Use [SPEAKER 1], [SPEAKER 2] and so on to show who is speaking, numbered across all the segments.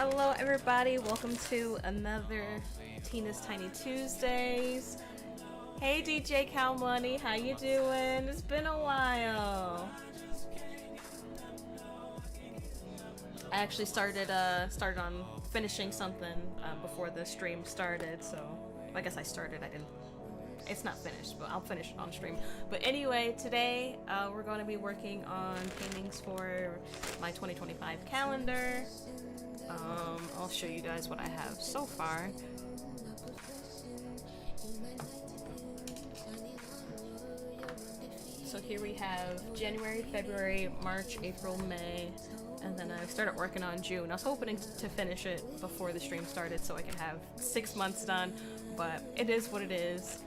[SPEAKER 1] Hello everybody, welcome to another Tina's Tiny Tuesdays. Hey DJ Cal Money, how you doing? It's been a while. I actually started on finishing something before the stream started, so I guess I started, it's not finished, but I'll finish it on stream. But anyway, today we're going to be working on paintings for my 2025 calendar. I'll show you guys what I have so far. So here we have January, February, March, April, May, and then I started working on June. I was hoping to finish it before the stream started so I could have 6 months done, but it is what it is.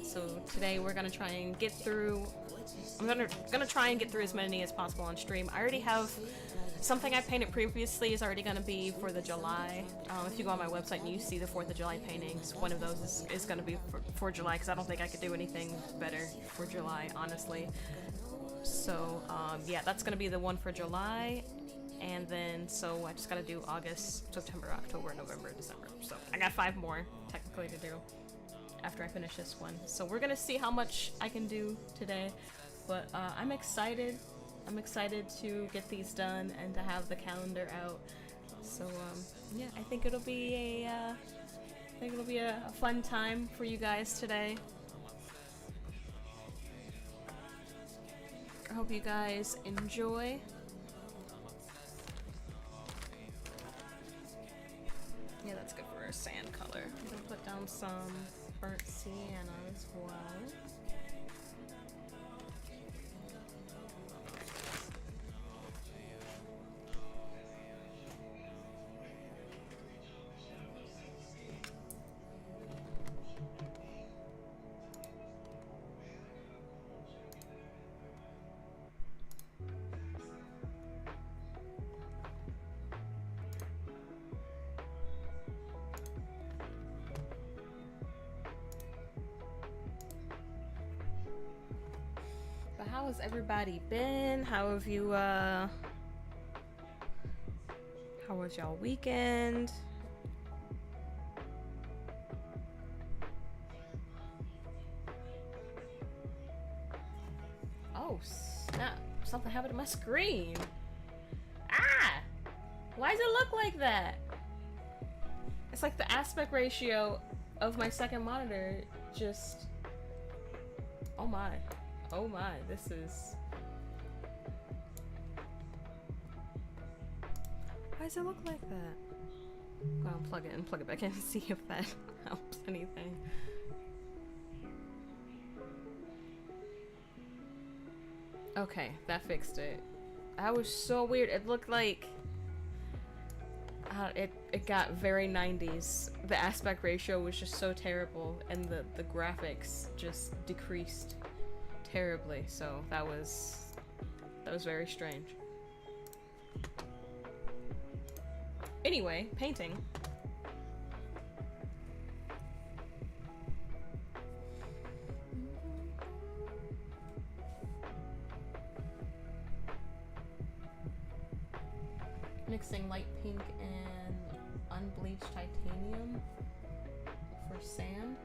[SPEAKER 1] So today we're gonna try and get through. I'm gonna try and get through as many as possible on stream. I already have something I painted previously is already gonna be for the July. If you go on my website and you see the 4th of July paintings, one of those is gonna be for July because I don't think I could do anything better for July, honestly. So yeah, that's gonna be the one for July, and then so I just gotta do August, September, October, November, December. So I got 5 more technically to do after I finish this one. So we're gonna see how much I can do today, but I'm excited. I'm excited to get these done and to have the calendar out. So yeah, I think it'll be a fun time for you guys today. I hope you guys enjoy. Yeah, that's good for a sand color. I'm gonna put down some burnt sienna as well. How has everybody been? How have you, how was y'all weekend? Oh, snap. Something happened to my screen. Ah! Why does it look like that? It's like the aspect ratio of my second monitor just... Oh my. Oh my, this is... Why does it look like that? I'll unplug it and plug it back in and see if that helps anything. Okay, that fixed it. That was so weird. It looked like... it got very 90s. The aspect ratio was just so terrible, and the graphics just decreased terribly, so that was very strange. Anyway, painting. Mixing light pink and unbleached titanium for sand.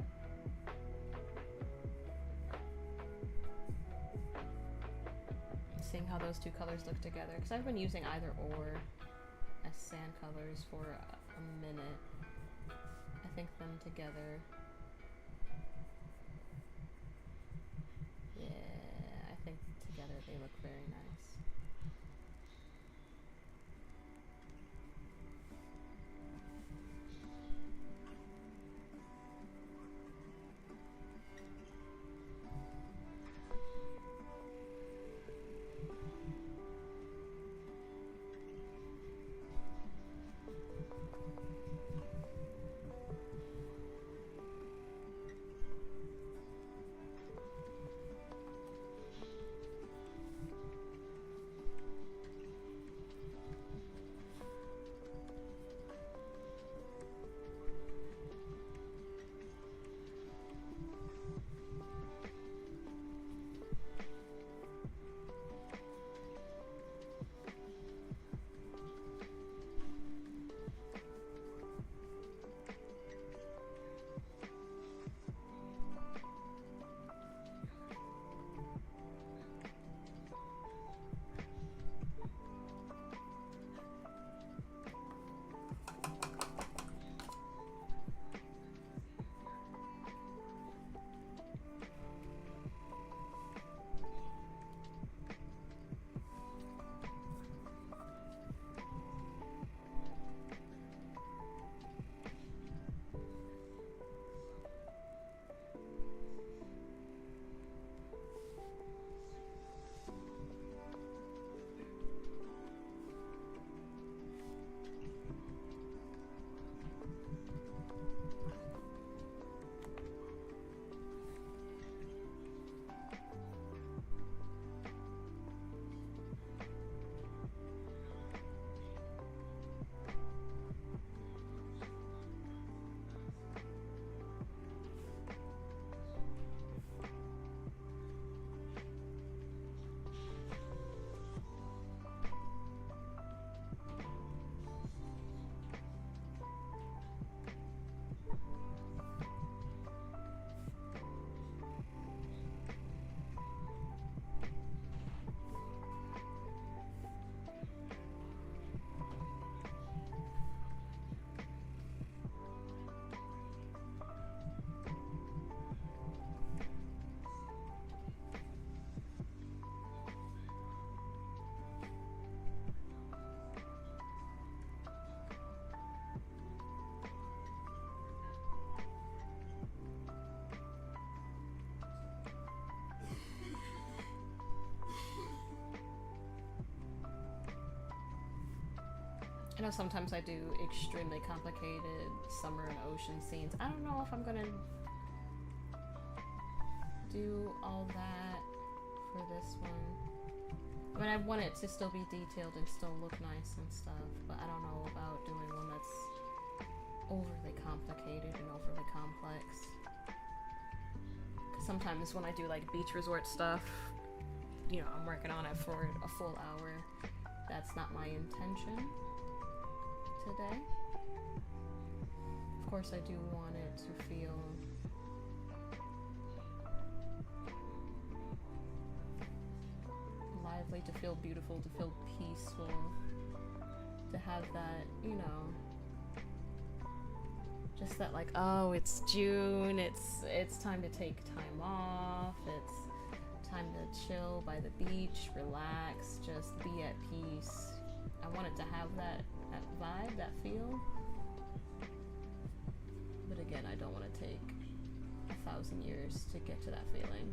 [SPEAKER 1] Seeing how those two colors look together, because I've been using either or as sand colors for a minute. I think them together, yeah, I think together they look very nice. I know sometimes I do extremely complicated summer and ocean scenes. I don't know if I'm gonna do all that for this one. I mean, I want it to still be detailed and still look nice and stuff, but I don't know about doing one that's overly complicated and overly complex. 'Cause sometimes when I do like beach resort stuff, you know, I'm working on it for a full hour. That's not my intention today. Of course, I do want it to feel lively, to feel beautiful, to feel peaceful, to have that, you know, just that like, oh, it's June, it's time to take time off, it's time to chill by the beach, relax, just be at peace. I want it to have that vibe, that feel. But again, I don't want to take 1,000 years to get to that feeling.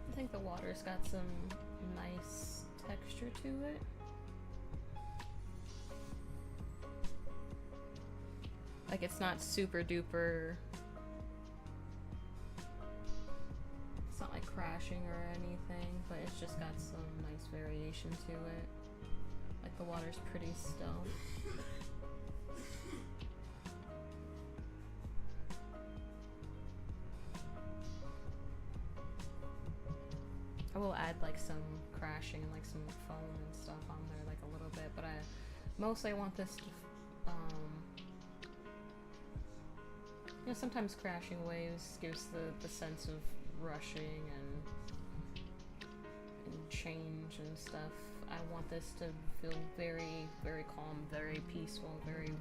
[SPEAKER 1] I think the water's got some nice texture to it. Like, it's not super duper, it's not like crashing or anything, but it's just got some nice variation to it. Like, the water's pretty still. I will add like some crashing and like some foam and stuff on there, like a little bit, but mostly I want this to, you know, sometimes crashing waves gives the sense of rushing and change and stuff. I want this to feel very, very calm, very peaceful, very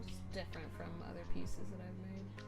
[SPEAKER 1] just different from other pieces that I've made.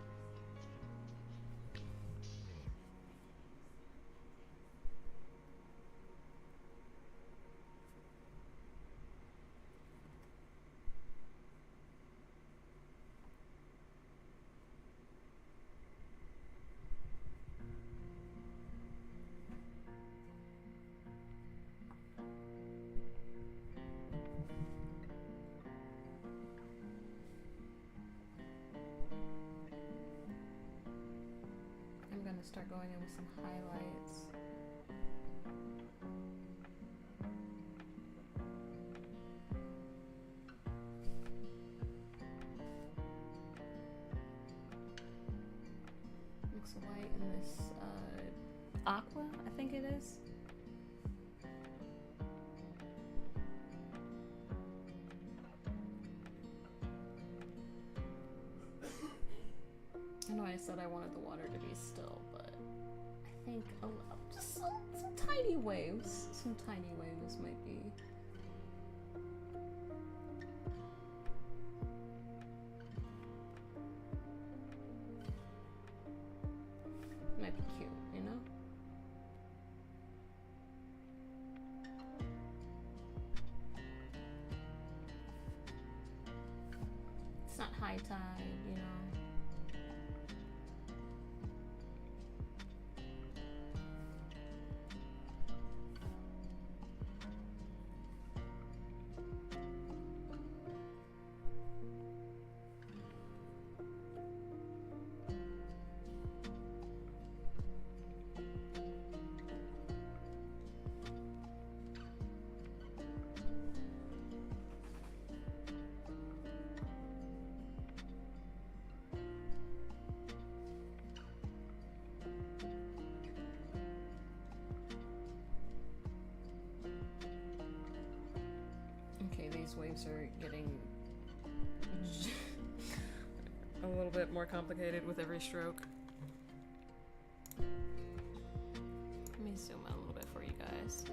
[SPEAKER 1] Start going in with some highlights. Mix the white in this aqua, I think it is. I know I said I wanted the water to be still, but I think just some tiny waves. Some tiny waves might be. Might be cute, you know? It's not high tide, you know? These waves are getting a little bit more complicated with every stroke. Let me zoom out a little bit for you guys.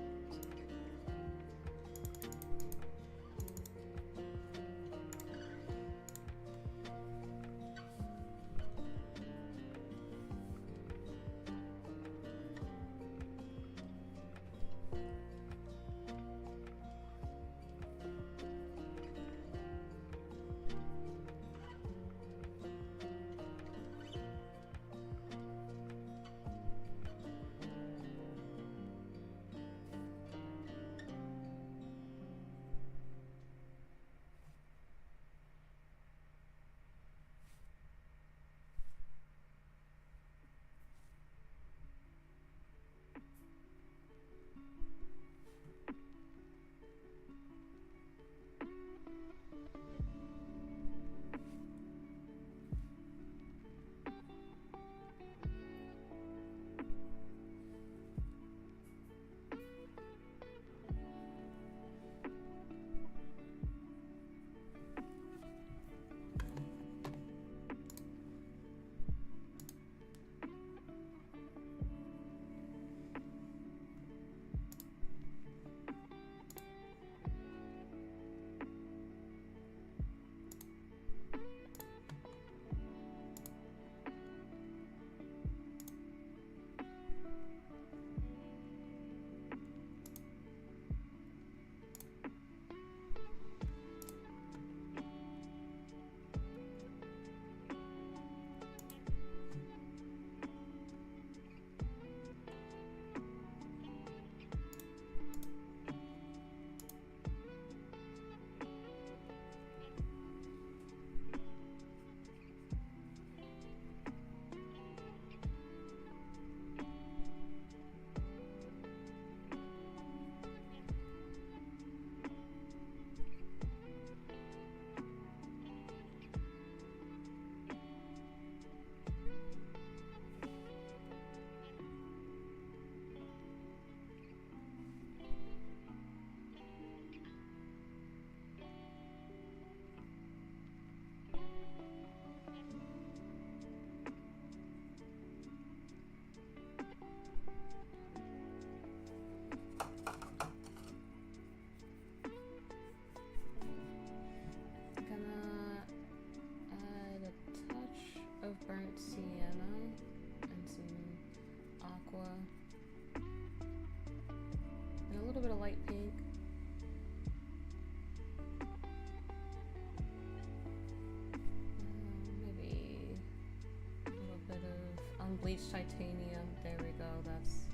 [SPEAKER 1] Unbleached titanium. There we go. That's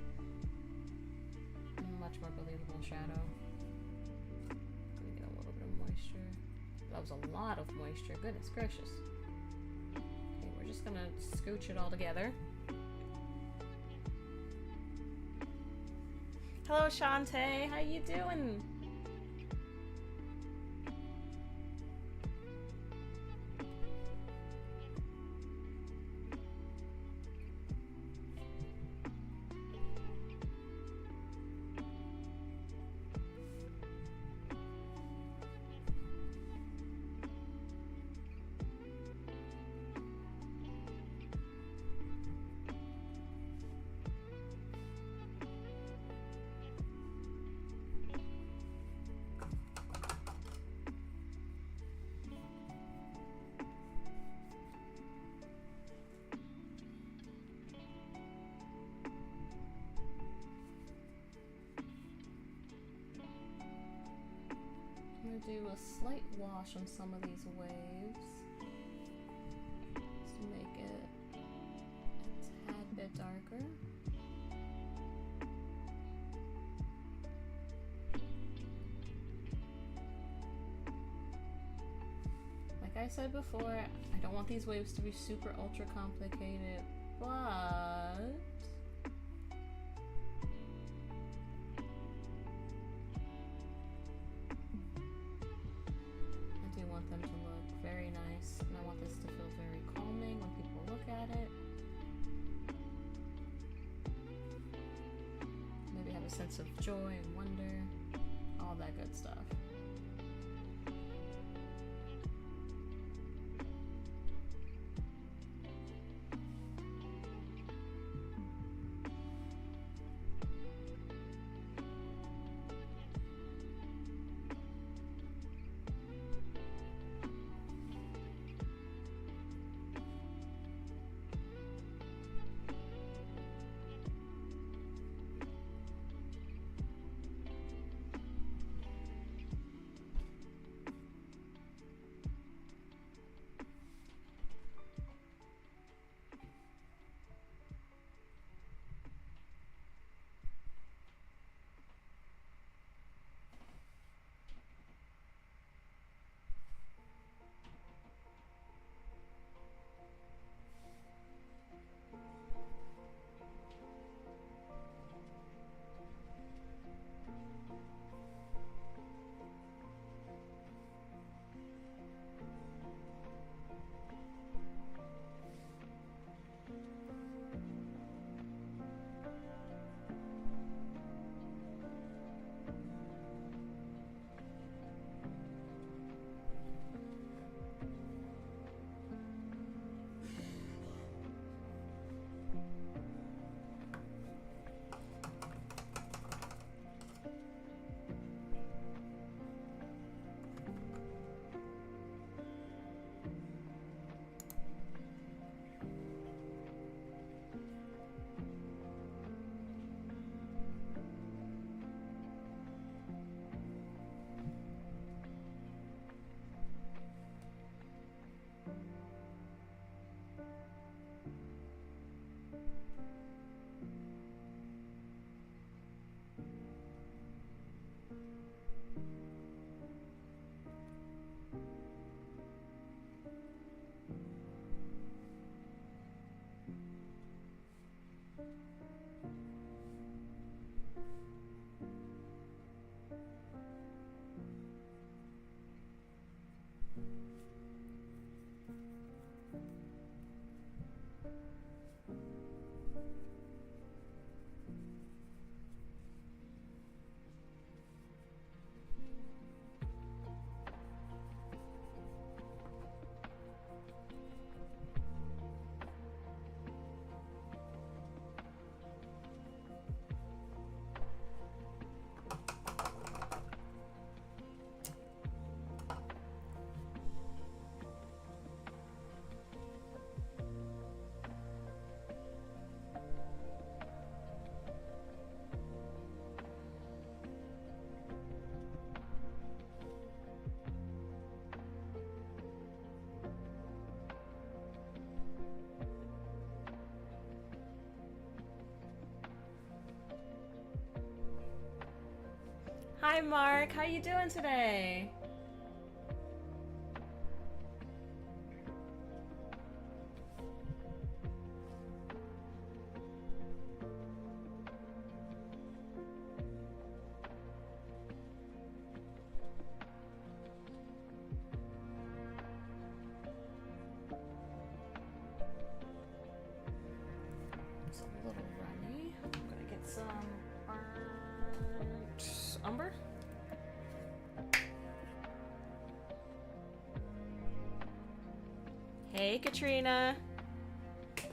[SPEAKER 1] a much more believable shadow. Let me get a little bit of moisture. That was a lot of moisture. Goodness gracious. Okay, we're just gonna scooch it all together. Hello, Shantae. How you doing? Do a slight wash on some of these waves to make it a tad bit darker. Like I said before, I don't want these waves to be super ultra complicated, but them to look very nice, and I want this to feel very calming when people look at it. Maybe have a sense of joy and wonder, all that good stuff. Hi, Mark. How you doing today? It's a little runny. I'm gonna get some burnt umber. Hey, Katrina. Yeah,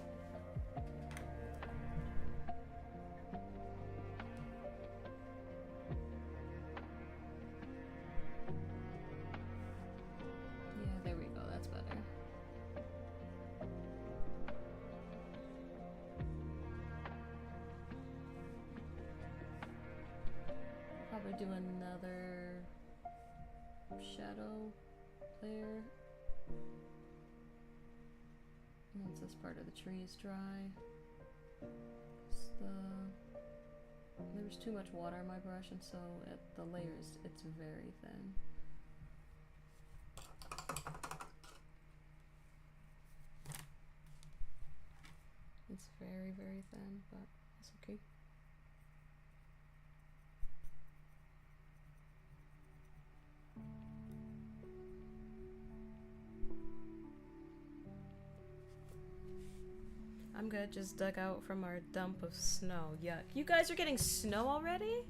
[SPEAKER 1] there we go. That's better. Probably do another shadow layer. Once this part of the tree is dry. There was too much water on my brush, and so the layers, it's very thin. It's very, very thin, but it's okay. I'm good, just dug out from our dump of snow. Yuck. You guys are getting snow already?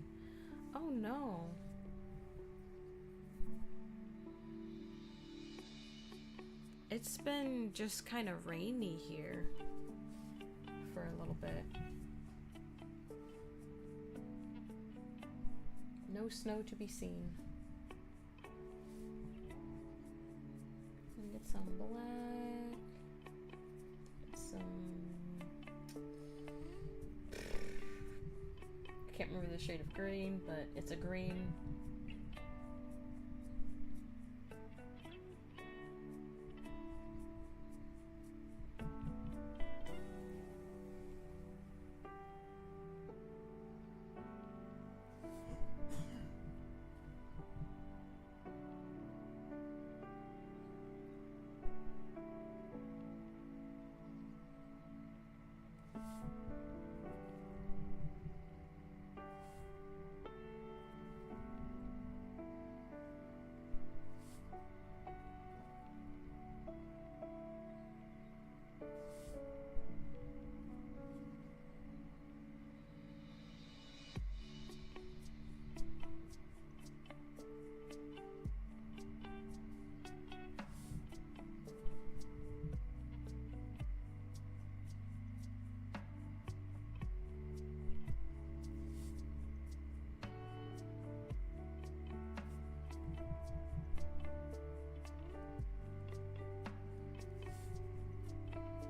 [SPEAKER 1] Oh no. It's been just kind of rainy here for a little bit. No snow to be seen. Get some black. I can't remember the shade of green, but it's a green.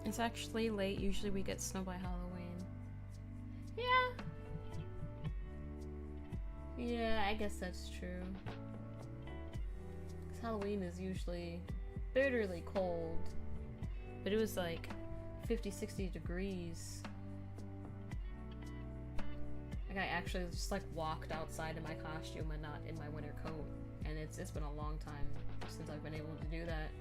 [SPEAKER 1] It's actually late. Usually we get snow by Halloween. Yeah. Yeah, I guess that's true. 'Cause Halloween is usually bitterly cold. But it was like 50, 60 degrees. Like I actually just like walked outside in my costume and not in my winter coat. And it's been a long time since I've been able to do that.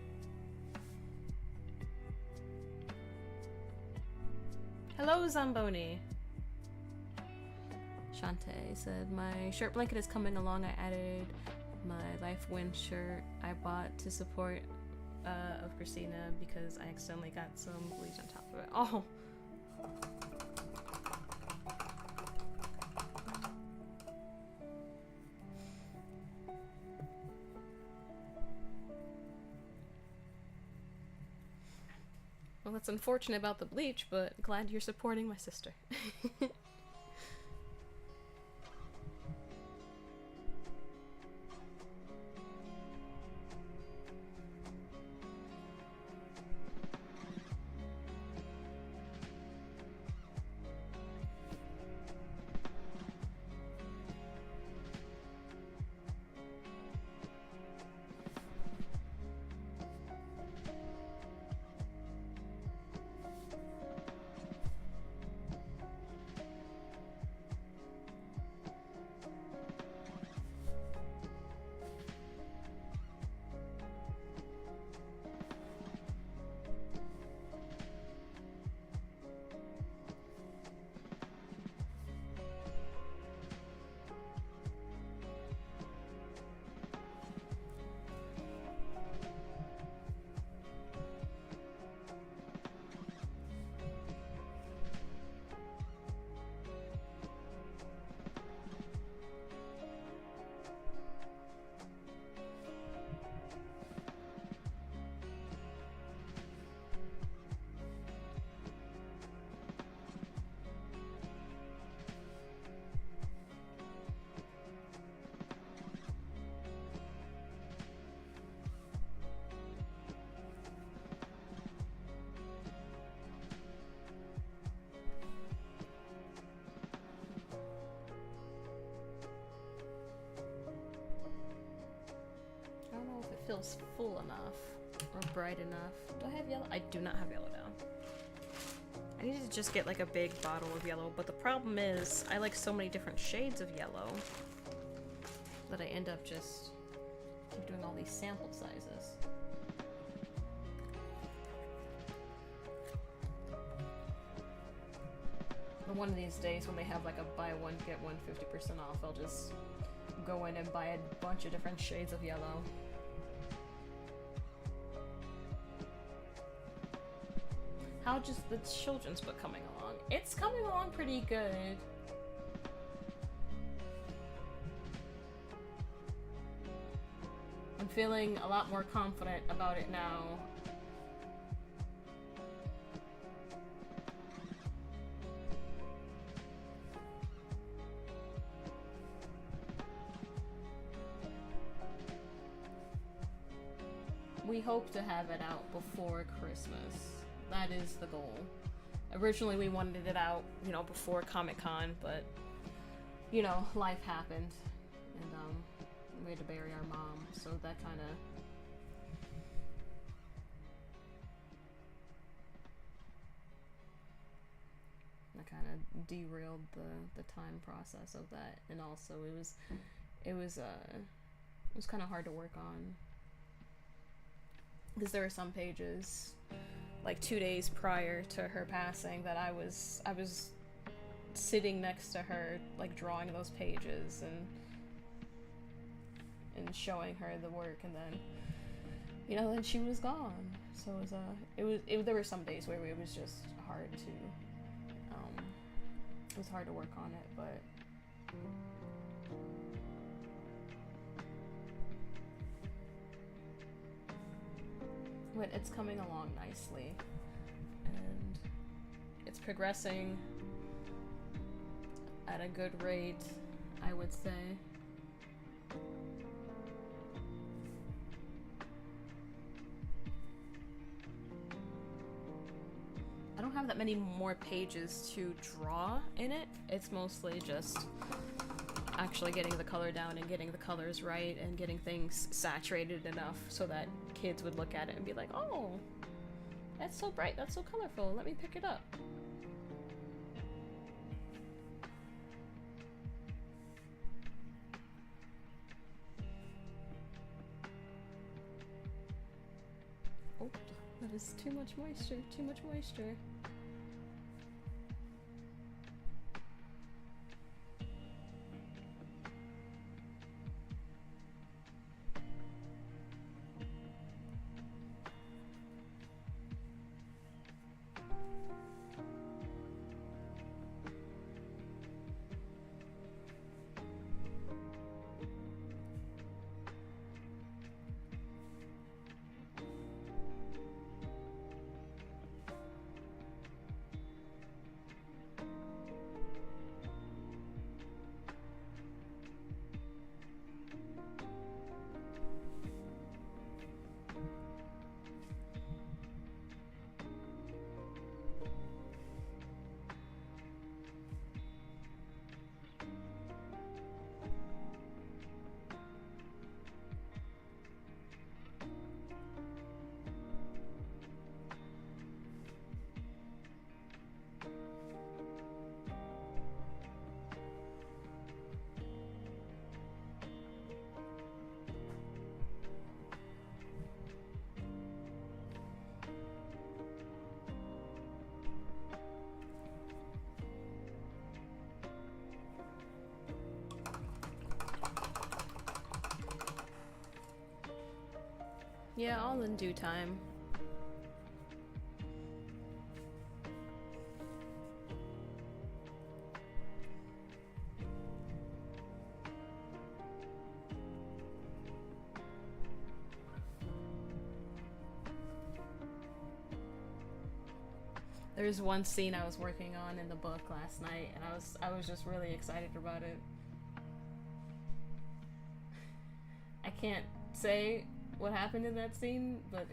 [SPEAKER 1] Hello, Zamboni. Shantae said, my shirt blanket is coming along. I added my Life Win shirt I bought to support of Christina because I accidentally got some bleach on top of it. Oh. Well, that's unfortunate about the bleach, but glad you're supporting my sister. feels full enough or bright enough. Do I have yellow? I do not have yellow down. I need to just get like a big bottle of yellow, but the problem is I like so many different shades of yellow that I end up just keep doing all these sample sizes. But one of these days when they have like a buy one get one 50% off, I'll just go in and buy a bunch of different shades of yellow. How just the children's book coming along? It's coming along pretty good. I'm feeling a lot more confident about it now. We hope to have it out before Christmas. That is the goal. Originally we wanted it out, you know, before Comic-Con, but, you know, life happened. And, we had to bury our mom, so that kinda... derailed the time process of that. And also it was kind of hard to work on. Because there were some pages, like 2 days prior to her passing, that I was sitting next to her, like drawing those pages and showing her the work, and then, you know, then she was gone. So there were some days where it was just hard to, it was hard to work on it, but. But it's coming along nicely, and it's progressing at a good rate, I would say. I don't have that many more pages to draw in it. It's mostly just actually getting the color down and getting the colors right and getting things saturated enough so that kids would look at it and be like, oh, that's so bright, that's so colorful, let me pick it up. Oh, that is too much moisture, too much moisture. Yeah, all in due time. There's one scene I was working on in the book last night, and I was just really excited about it. I can't say what happened in that scene, but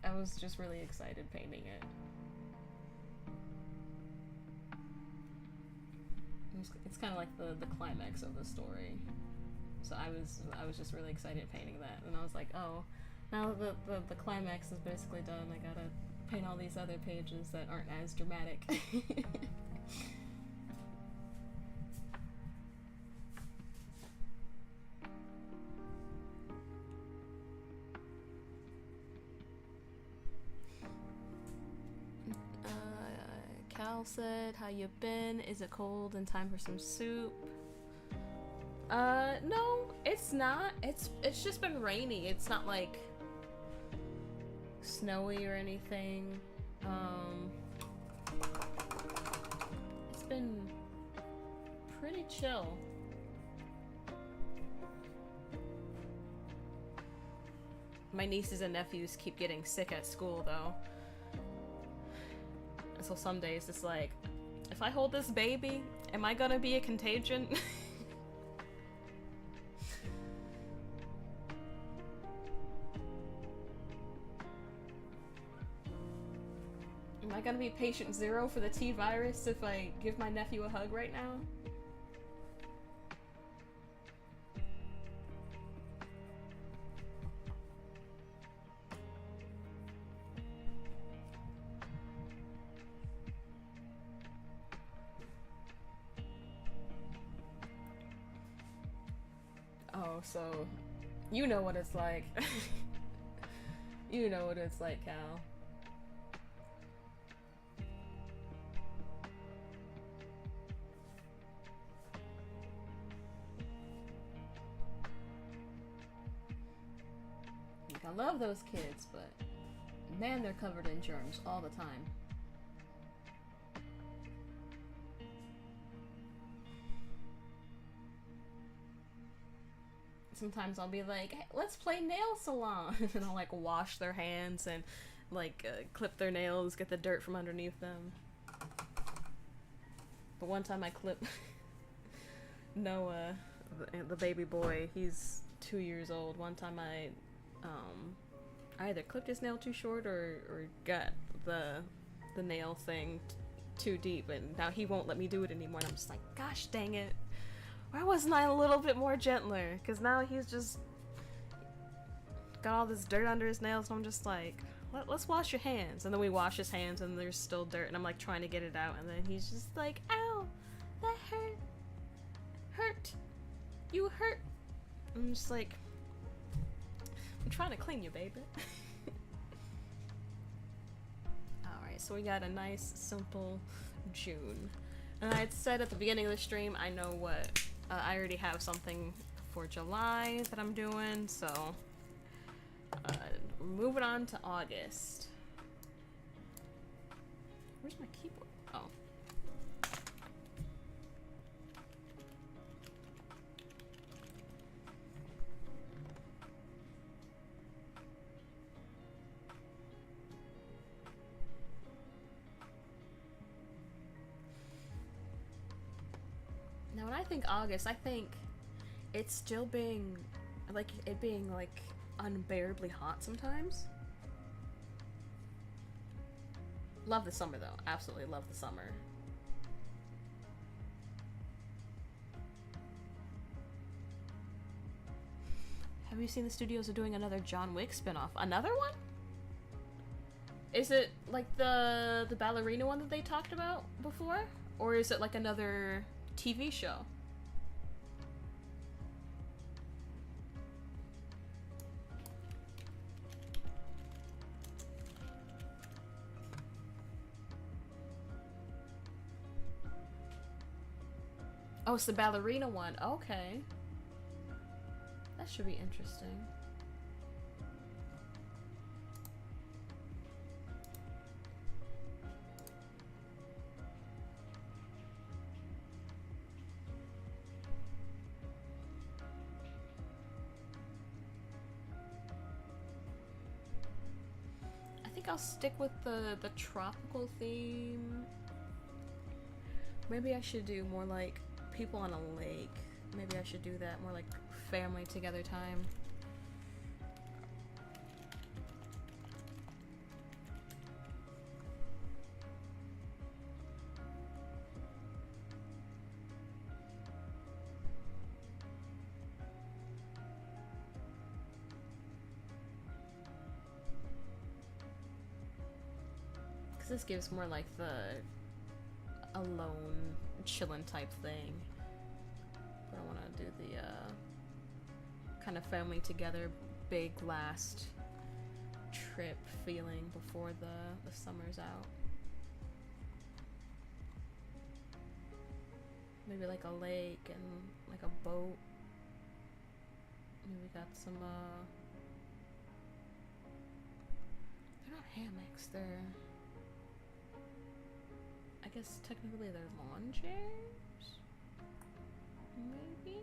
[SPEAKER 1] I was just really excited painting it. It's kind of like the climax of the story. So I was just really excited painting that, and I was like, oh, now that the climax is basically done, I gotta paint all these other pages that aren't as dramatic. Cal said, how you been? Is it cold and time for some soup? No, it's not. It's just been rainy. It's not like snowy or anything. It's been pretty chill. My nieces and nephews keep getting sick at school though. So some days it's like, if I hold this baby, am I gonna be a contagion? Am I gonna be patient zero for the T virus if I give my nephew a hug right now? Oh, so you know what it's like. You know what it's like, Cal. I love those kids, but man, they're covered in germs all the time. Sometimes I'll be like, hey, let's play nail salon, and I'll like wash their hands and like clip their nails, get the dirt from underneath them. But one time I clipped Noah, the baby boy, he's 2 years old. One time I either clipped his nail too short or got the nail thing too deep, and now he won't let me do it anymore, and I'm just like, gosh dang it. Why wasn't I a little bit more gentler? Because now he's just got all this dirt under his nails, and I'm just like, let's wash your hands. And then we wash his hands, and there's still dirt, and I'm like trying to get it out, and then he's just like, ow, that hurt, you hurt. I'm just like, I'm trying to clean you, baby. Alright, so we got a nice, simple June. And I had said at the beginning of the stream, I know what, I already have something for July that I'm doing, so moving on to August. Where's my keyboard? Oh. Now when I think August, I think it's still being, like, it being, like, unbearably hot sometimes. Love the summer, though. Absolutely love the summer. Have you seen the studios are doing another John Wick spinoff? Another one? Is it, like, the ballerina one that they talked about before? Or is it, like, another TV show? Oh, it's the ballerina one. Okay. That should be interesting. I think I'll stick with the tropical theme. Maybe I should do more like people on a lake. Maybe I should do that, more like family together time. Because this gives more like the alone, chillin' type thing. But I want to do the kind of family together, big last trip feeling before the summer's out. Maybe like a lake and like a boat. Maybe we got some they're not hammocks, they're, I guess technically they're lawn chairs? Maybe?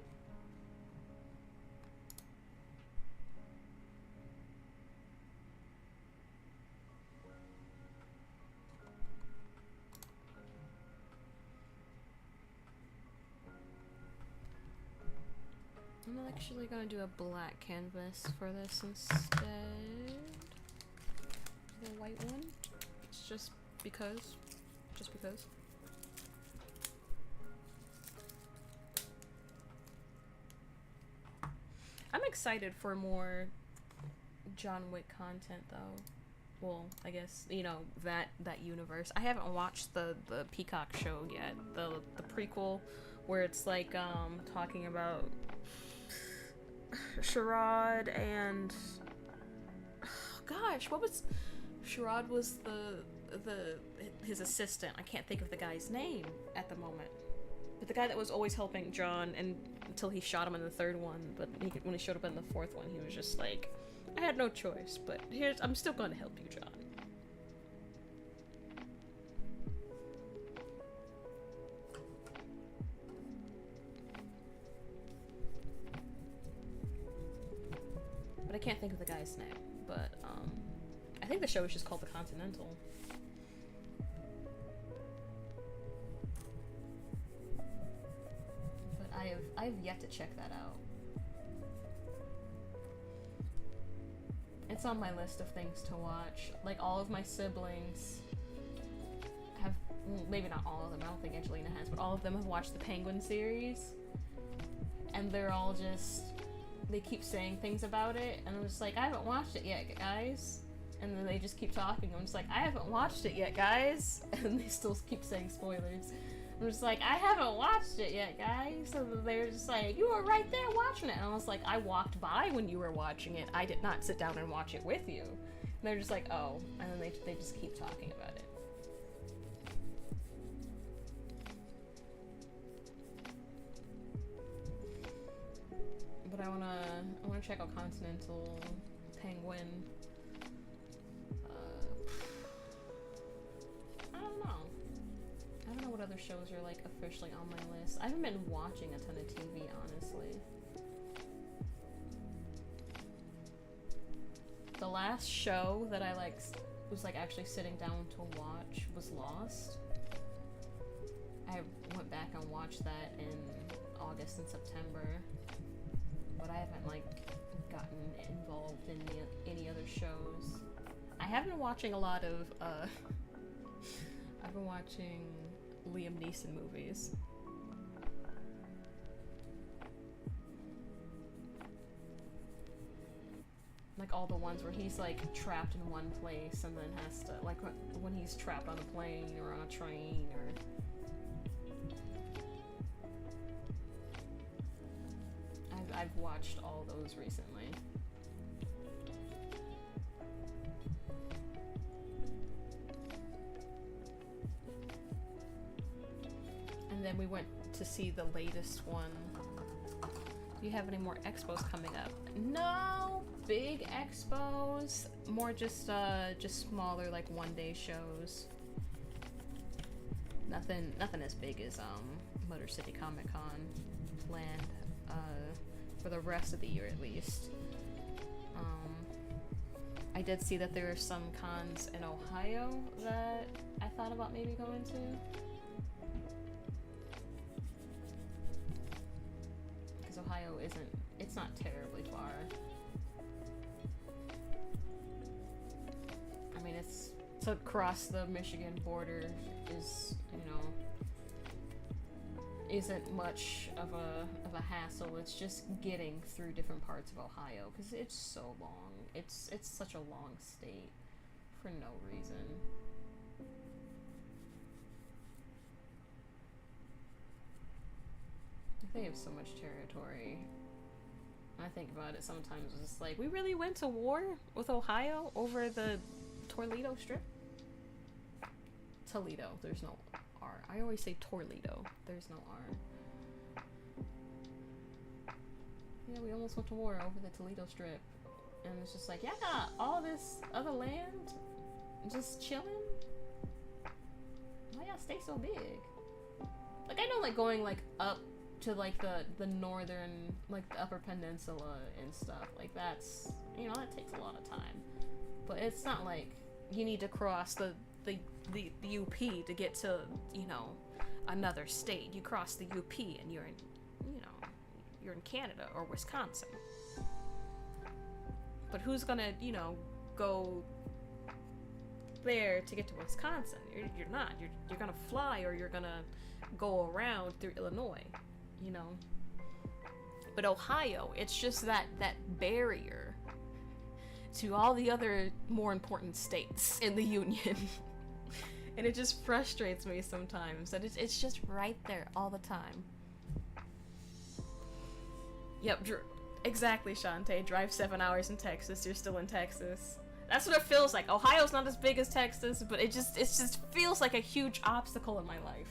[SPEAKER 1] I'm actually gonna do a black canvas for this instead. The white one. It's just because. Just because. I'm excited for more John Wick content though. Well, I guess, you know, that universe. I haven't watched the Peacock show yet. The prequel where it's like talking about Sherrod and gosh, what was Sherrod was his assistant. I can't think of the guy's name at the moment. But the guy that was always helping John and until he shot him in the third one, but when he showed up in the fourth one, he was just like, I had no choice, but I'm still going to help you, John. But I can't think of the guy's name. But I think the show is just called The Continental. But I've yet to check that out. It's on my list of things to watch. Like, all of my siblings have, well, maybe not all of them, I don't think Angelina has, but all of them have watched the Penguin series. And they're all just, they keep saying things about it, and I'm just like, I haven't watched it yet, guys. And then they just keep talking. I'm just like, I haven't watched it yet, guys. And they still keep saying spoilers. I'm just like, I haven't watched it yet, guys. So they're just like, you were right there watching it. And I was like, I walked by when you were watching it. I did not sit down and watch it with you. And they're just like, oh. And then they just keep talking about it. But I wanna check out Continental, Penguin. I don't know what other shows are like officially on my list. I haven't been watching a ton of TV, honestly. The last show that I was actually sitting down to watch was Lost. I went back and watched that in August and September, but I haven't gotten involved in any other shows. I have been watching a lot of I've been watching Liam Neeson movies. Like all the ones where he's like trapped in one place and then has to, like when he's trapped on a plane or on a train or... I've watched all those recently. And then we went to see the latest one. Do you have any more expos coming up? No big expos. More just smaller, like one-day shows. Nothing as big as Motor City Comic Con planned for the rest of the year at least. I did see that there are some cons in Ohio that I thought about maybe going to. Because Ohio it's not terribly far. I mean, it's to cross the Michigan border is, isn't much of a hassle. It's just getting through different parts of Ohio because it's so long. It's such a long state for no reason. They have so much territory. I think about it sometimes. It's like, we really went to war with Ohio over the Toledo Strip? Toledo. There's no R. I always say Toledo. There's no R. Yeah, we almost went to war over the Toledo Strip. And it's just like, yeah, all this other land just chilling? Why y'all stay so big? Like, I know, like, going, like, up to, like, the northern, like, the Upper Peninsula and stuff. Like, that's, you know, that takes a lot of time. But it's not like you need to cross the UP to get to, you know, another state. You cross the UP and you're in, you know, you're in Canada or Wisconsin. But who's gonna, you know, go there to get to Wisconsin? You're not. You're gonna fly, or you're gonna go around through Illinois, you know. But Ohio, it's just that barrier to all the other more important states in the Union. And it just frustrates me sometimes that it's just right there all the time. Yep, exactly, Shantae. Drive 7 hours in Texas, you're still in Texas. That's what it feels like. Ohio's not as big as Texas, but it just feels like a huge obstacle in my life.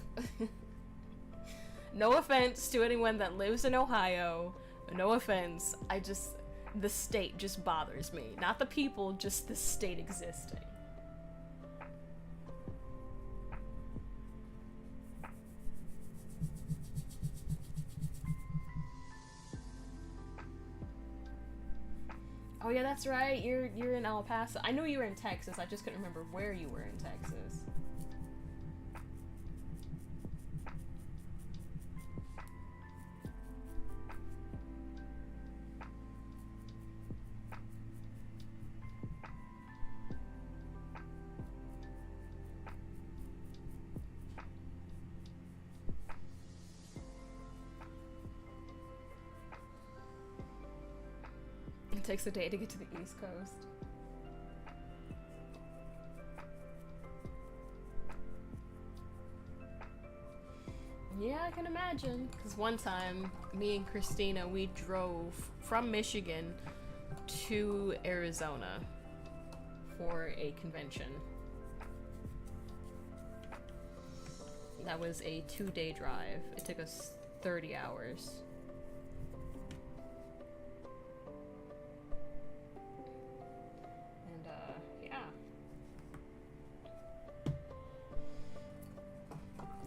[SPEAKER 1] No offense to anyone that lives in Ohio. No offense. The state just bothers me. Not the people, just the state existing. Oh yeah, that's right. You're in El Paso. I knew you were in Texas. I just couldn't remember where you were in Texas. It takes a day to get to the East Coast. Yeah, I can imagine. Because one time, me and Christina, we drove from Michigan to Arizona for a convention. That was a 2-day drive. It took us 30 hours.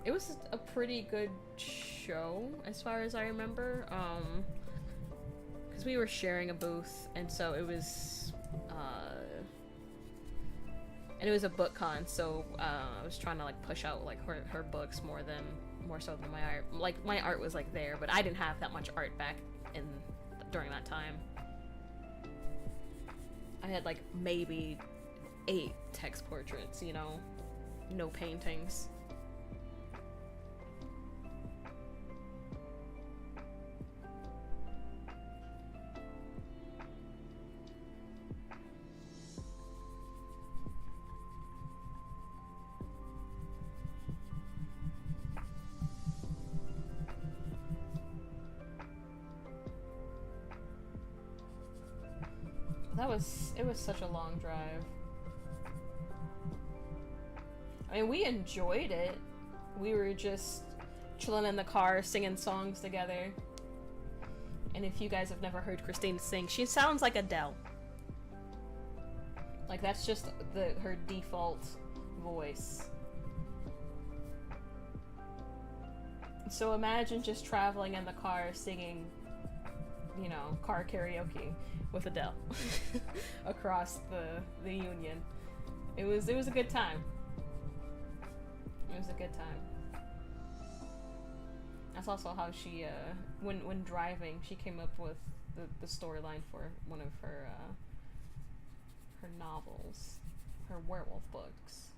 [SPEAKER 1] It was a pretty good show, as far as I remember, because we were sharing a booth, and so it was, and it was a book con, so, I was trying to, like, push out, like, her books more so than my art. Like, my art was, like, there, but I didn't have that much art back during that time. I had, like, maybe 8 text portraits, you know, no paintings. It was such a long drive. I mean, we enjoyed it. We were just chilling in the car, singing songs together. And if you guys have never heard Christine sing, she sounds like Adele. Like, that's just her default voice. So imagine just traveling in the car singing, you know, car karaoke with Adele across the Union. It was a good time. It was a good time. That's also how she, when driving, she came up with the storyline for one of her novels, her werewolf books.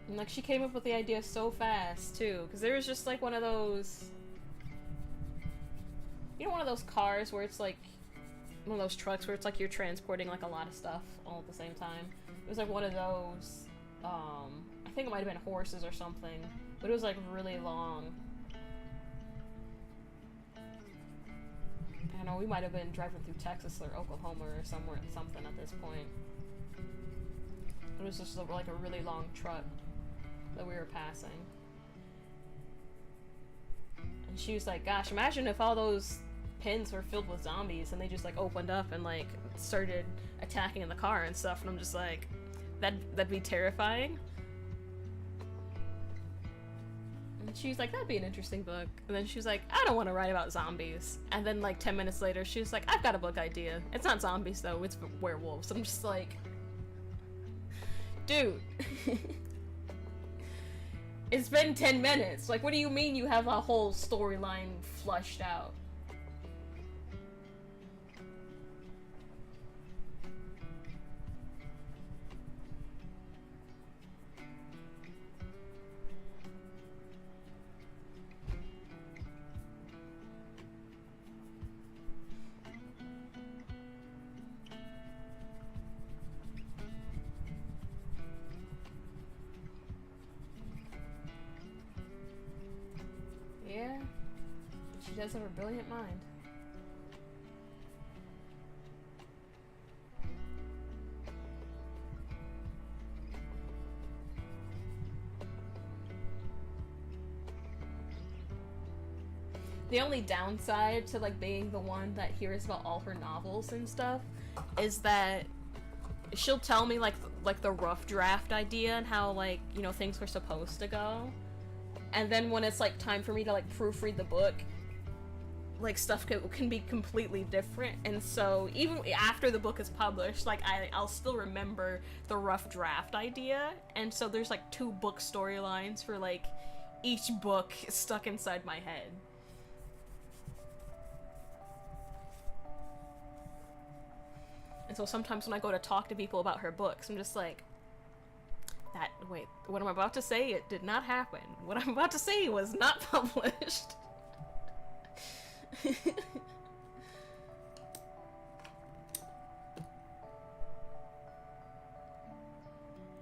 [SPEAKER 1] And, like, she came up with the idea so fast, too, because there was just, like, one of those, you know, one of those cars where it's, like, one of those trucks where it's, like, you're transporting, like, a lot of stuff all at the same time. It was, like, one of those, I think it might have been horses or something, but it was like really long. I don't know, we might have been driving through Texas or Oklahoma or somewhere, something at this point. It was just like a really long truck that we were passing. And she was like, gosh, imagine if all those pins were filled with zombies and they just like opened up and like started attacking in the car and stuff. And I'm just like, that'd be terrifying. And she was like, that'd be an interesting book. And then she was like, I don't want to write about zombies. And then like 10 minutes later, she was like, I've got a book idea. It's not zombies though, it's werewolves. I'm just like, dude. It's been 10 minutes. Like, what do you mean you have a whole storyline flushed out? Yeah, she does have a brilliant mind. The only downside to like being the one that hears about all her novels and stuff is that she'll tell me like the rough draft idea and how like, you know, things were supposed to go. And then when it's like time for me to like proofread the book, like stuff can be completely different. And so even after the book is published, like I'll still remember the rough draft idea. And so there's like 2 book storylines for like each book stuck inside my head. And so sometimes when I go to talk to people about her books, I'm just like, wait, what I'm about to say, it did not happen. What I'm about to say was not published.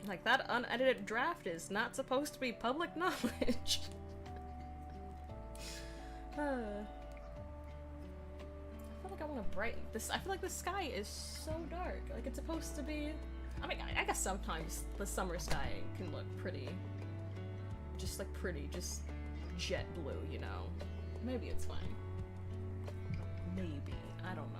[SPEAKER 1] Like, that unedited draft is not supposed to be public knowledge. I feel like I want to brighten this. I feel like the sky is so dark. Like, it's supposed to be... I mean, I guess sometimes the summer sky can look pretty. Just like pretty, just jet blue, you know? Maybe it's fine. Maybe. I don't know.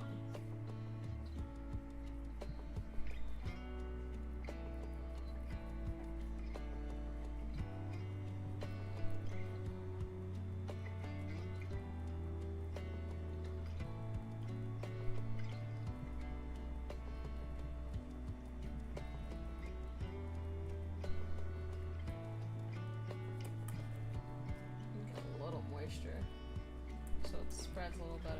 [SPEAKER 1] So it spreads a little better.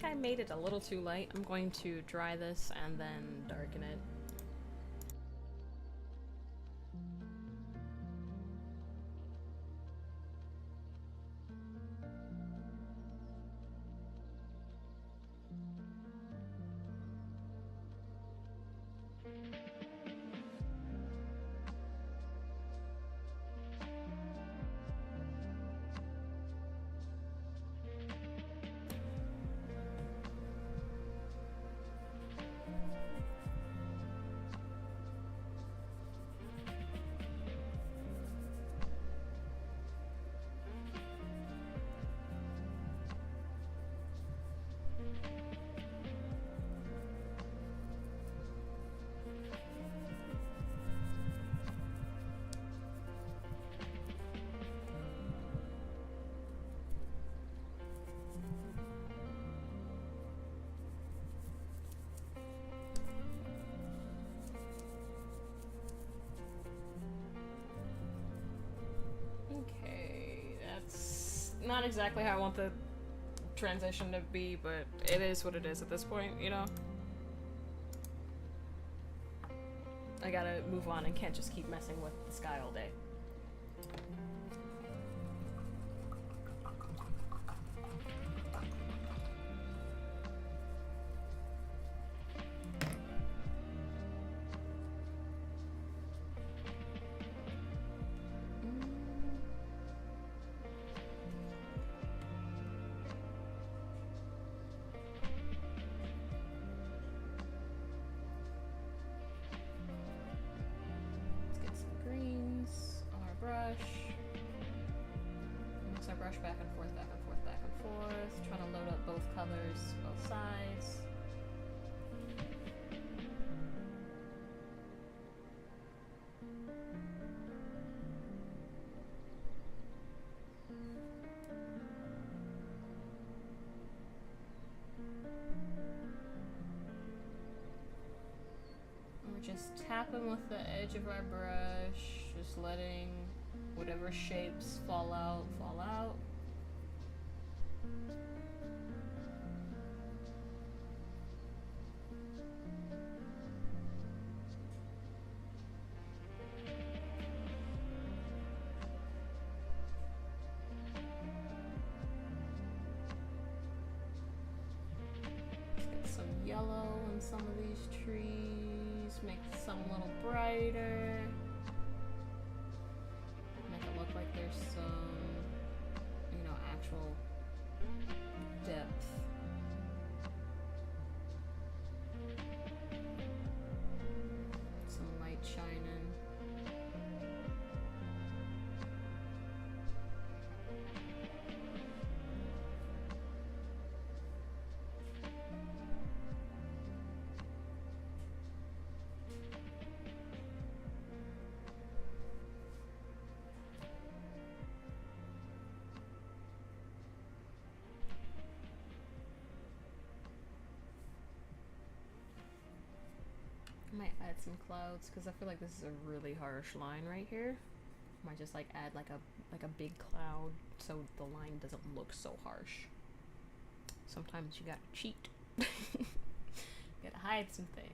[SPEAKER 1] I made it a little too light. I'm going to dry this and then darken it. not exactly how I want the transition to be, but it is what it is at this point, you know? I gotta move on and can't just keep messing with the sky all day. Back and forth, back and forth, back and forth. Trying to load up both colors, both sides. And we're just tapping with the edge of our brush, just letting whatever shapes fall out, fall out. Yellow in some of these trees, make some a little brighter, make it look like there's some, you know, actual depth. Some light shining. I might add some clouds because I feel like this is a really harsh line right here. Might just like add like a big cloud so the line doesn't look so harsh. Sometimes you gotta cheat. You gotta hide some things.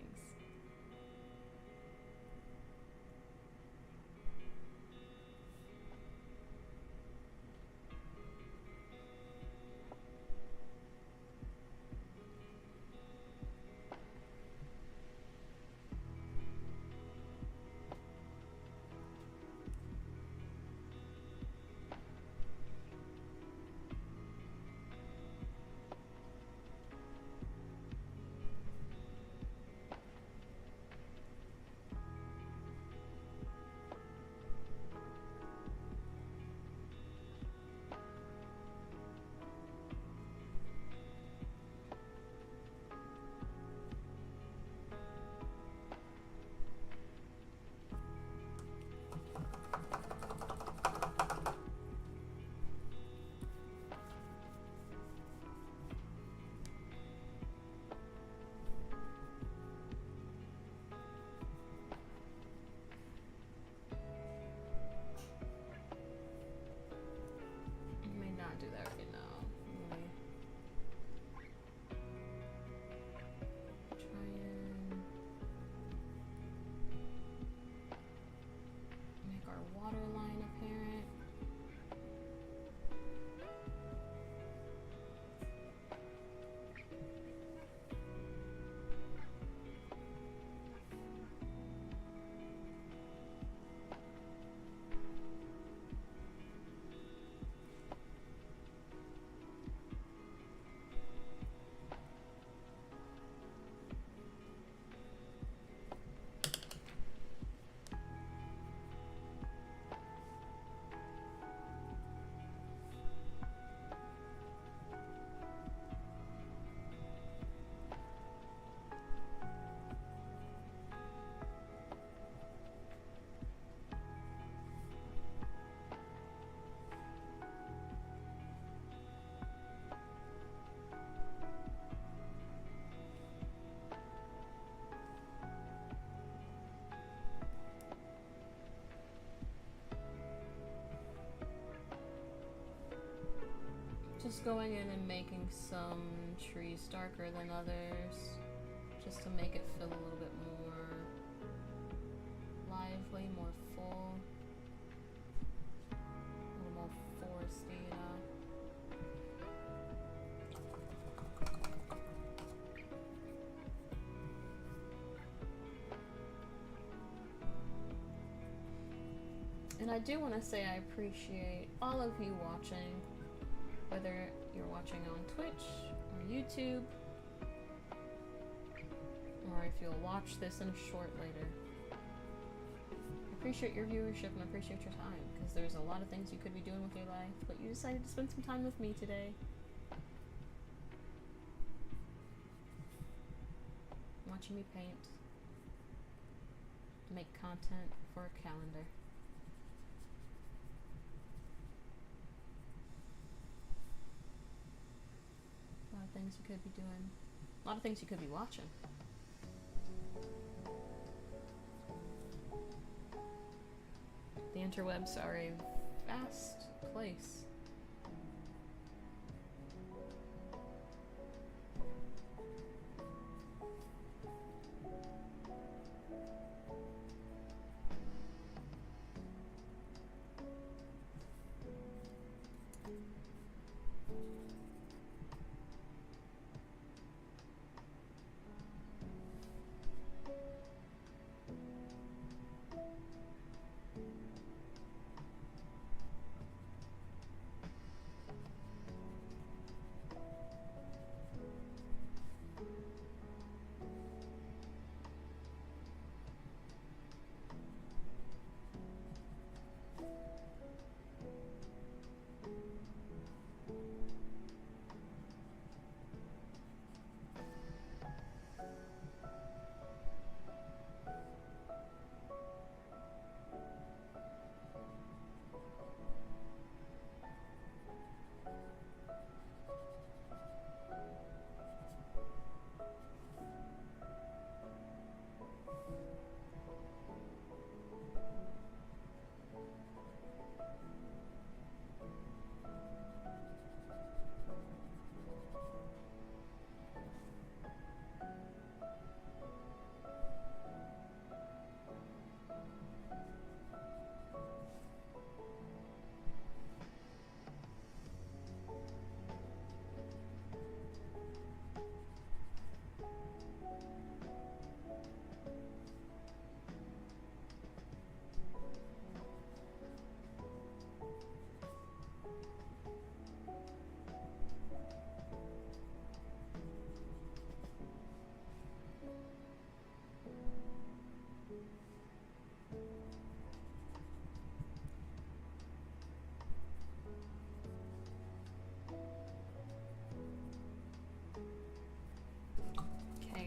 [SPEAKER 1] Just going in and making some trees darker than others, just to make it feel a little bit more lively, more full, a little more foresty, you know. And I do want to say I appreciate all of you watching, whether you're watching on Twitch or YouTube, or if you'll watch this in a short later. I appreciate your viewership and I appreciate your time, because there's a lot of things you could be doing with your life, but you decided to spend some time with me today. Watching me paint, make content for a calendar. A lot of things you could be doing. A lot of things you could be watching. The interwebs are a vast place.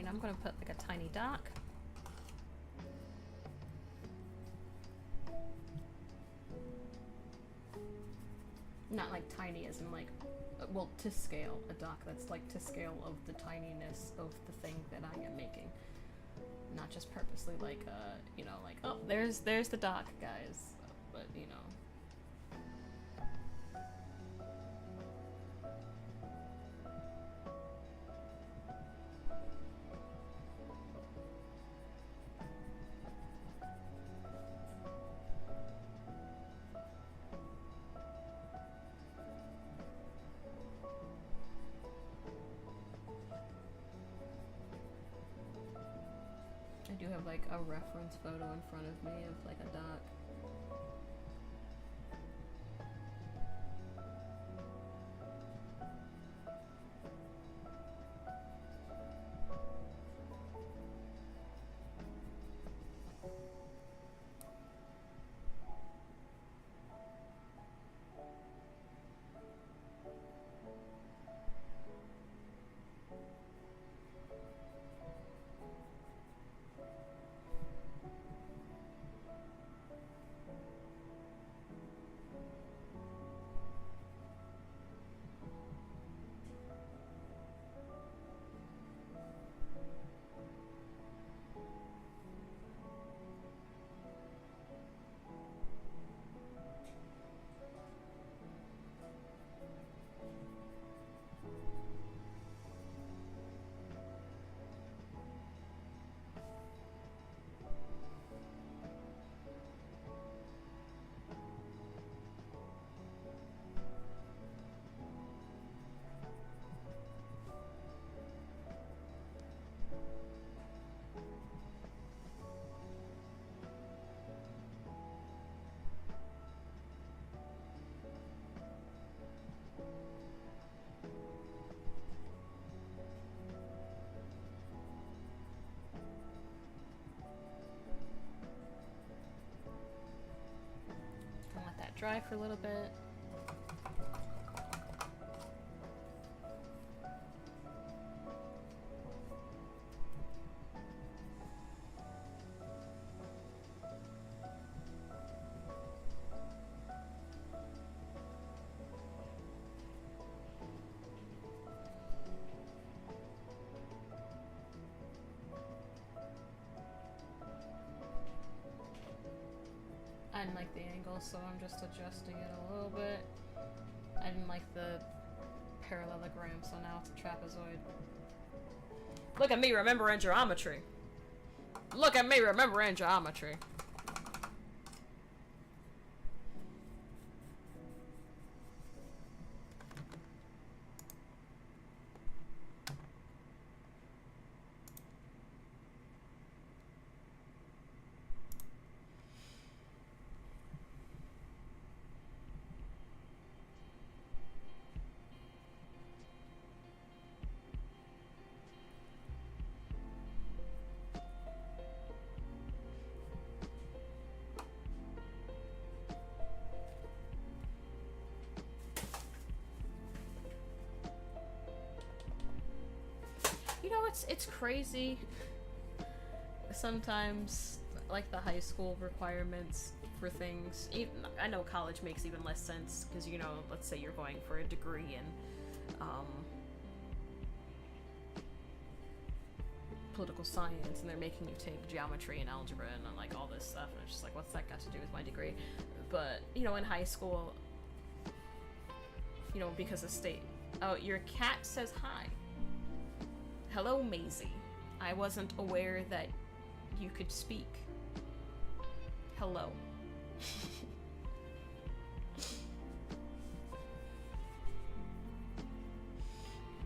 [SPEAKER 1] I'm gonna put like a tiny dock. Not like tiny as in like, well, to scale, a dock that's like to scale of the tininess of the thing that I am making. Not just purposely like, you know, like, oh, there's the dock, guys. But, you know. I do have like a reference photo in front of me of like a dock. dry for a little bit. I didn't like the angle, so I'm just adjusting it a little bit. I didn't like the parallelogram, so now it's a trapezoid. Look at me remembering geometry. Look at me remembering geometry. You know, it's crazy. Sometimes, like the high school requirements for things. Even, I know college makes even less sense because, you know, let's say you're going for a degree in political science, and they're making you take geometry and algebra and like all this stuff, and it's just like, what's that got to do with my degree? But you know, in high school, you know, because of state. Oh, your cat says hi. Hello, Maisie. I wasn't aware that you could speak. Hello.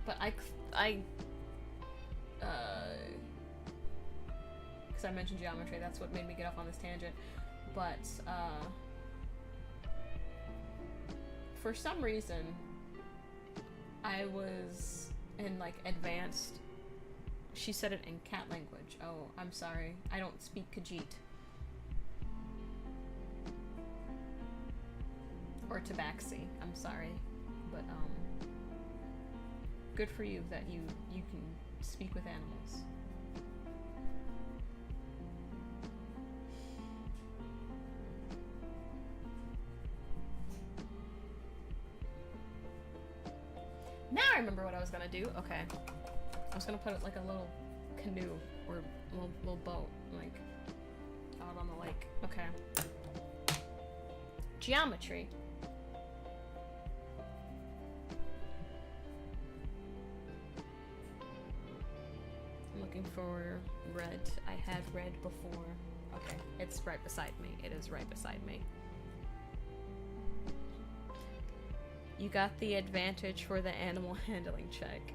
[SPEAKER 1] But because I mentioned geometry, that's what made me get off on this tangent. But, for some reason, I was in, like, advanced. She said it in cat language. Oh, I'm sorry. I don't speak Khajiit. Or Tabaxi. I'm sorry. But, good for you that you can speak with animals. Now I remember what I was gonna do. Okay. I was gonna put it like a little canoe or little boat, like out on the lake. Okay. Geometry. I'm looking for red. I had red before. Okay, it's right beside me. It is right beside me. You got the advantage for the animal handling check.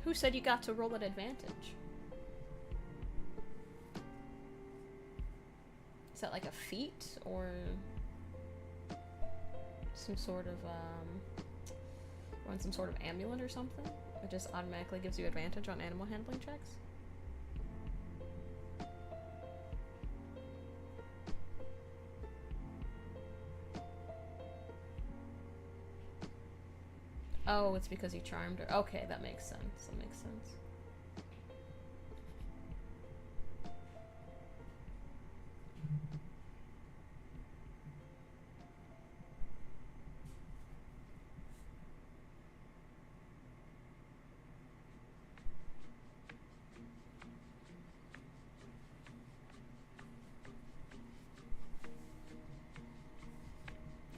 [SPEAKER 1] Who said you got to roll at advantage? Is that like a feat or some sort of run some sort of amulet or something? It just automatically gives you advantage on animal handling checks? Oh, it's because you charmed her. Okay, that makes sense. That makes sense.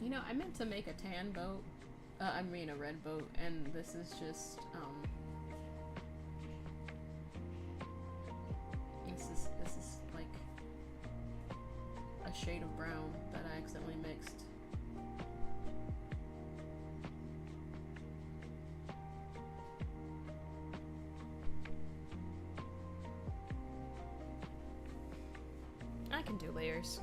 [SPEAKER 1] You know, I meant to make a tan boat. I mean a red boat, and this is just, this is like a shade of brown that I accidentally mixed. I can do layers.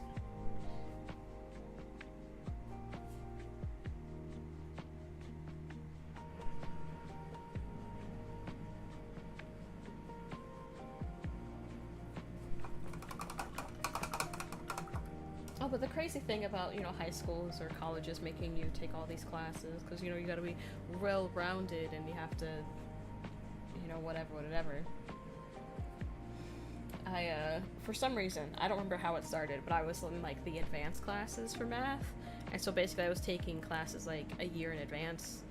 [SPEAKER 1] but the crazy thing about, high schools or colleges making you take all these classes, because, you gotta be well-rounded and you have to, whatever. For some reason, I don't remember how it started, but I was in, like, the advanced classes for math, and so basically I was taking classes, like, a year in advance.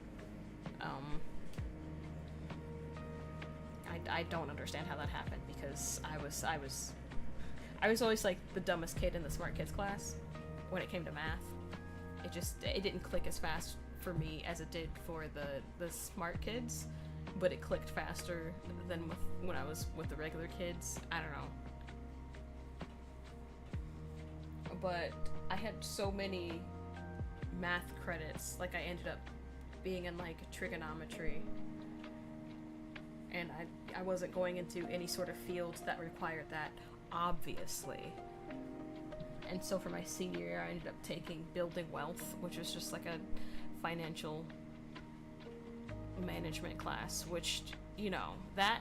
[SPEAKER 1] I don't understand how that happened, because I was always, like, the dumbest kid in the smart kids class when it came to math. It didn't click as fast for me as it did for the smart kids, but it clicked faster than when I was with the regular kids. I don't know. But I had so many math credits, like I ended up being in, like, trigonometry, and I wasn't going into any sort of fields that required that, obviously. And so for my senior year, I ended up taking Building Wealth, which was just like a financial management class, which, that,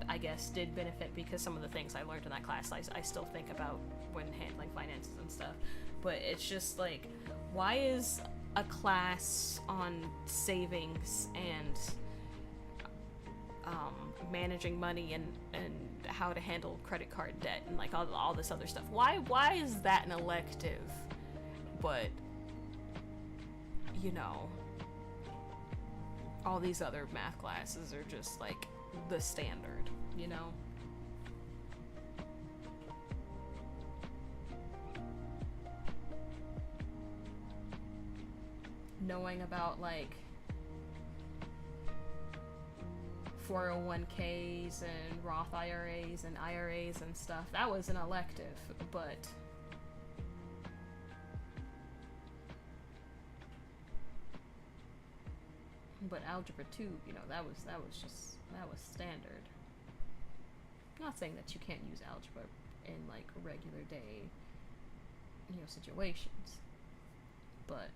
[SPEAKER 1] I guess, did benefit, because some of the things I learned in that class I still think about when handling finances and stuff. But it's just like, why is a class on savings and managing money and how to handle credit card debt and, like, all this other stuff, why is that an elective? But all these other math classes are just, like, the standard, knowing about, like, 401ks and Roth IRAs and IRAs and stuff, that was an elective, but algebra 2, that was standard. I'm not saying that you can't use algebra in, like, regular day, situations, but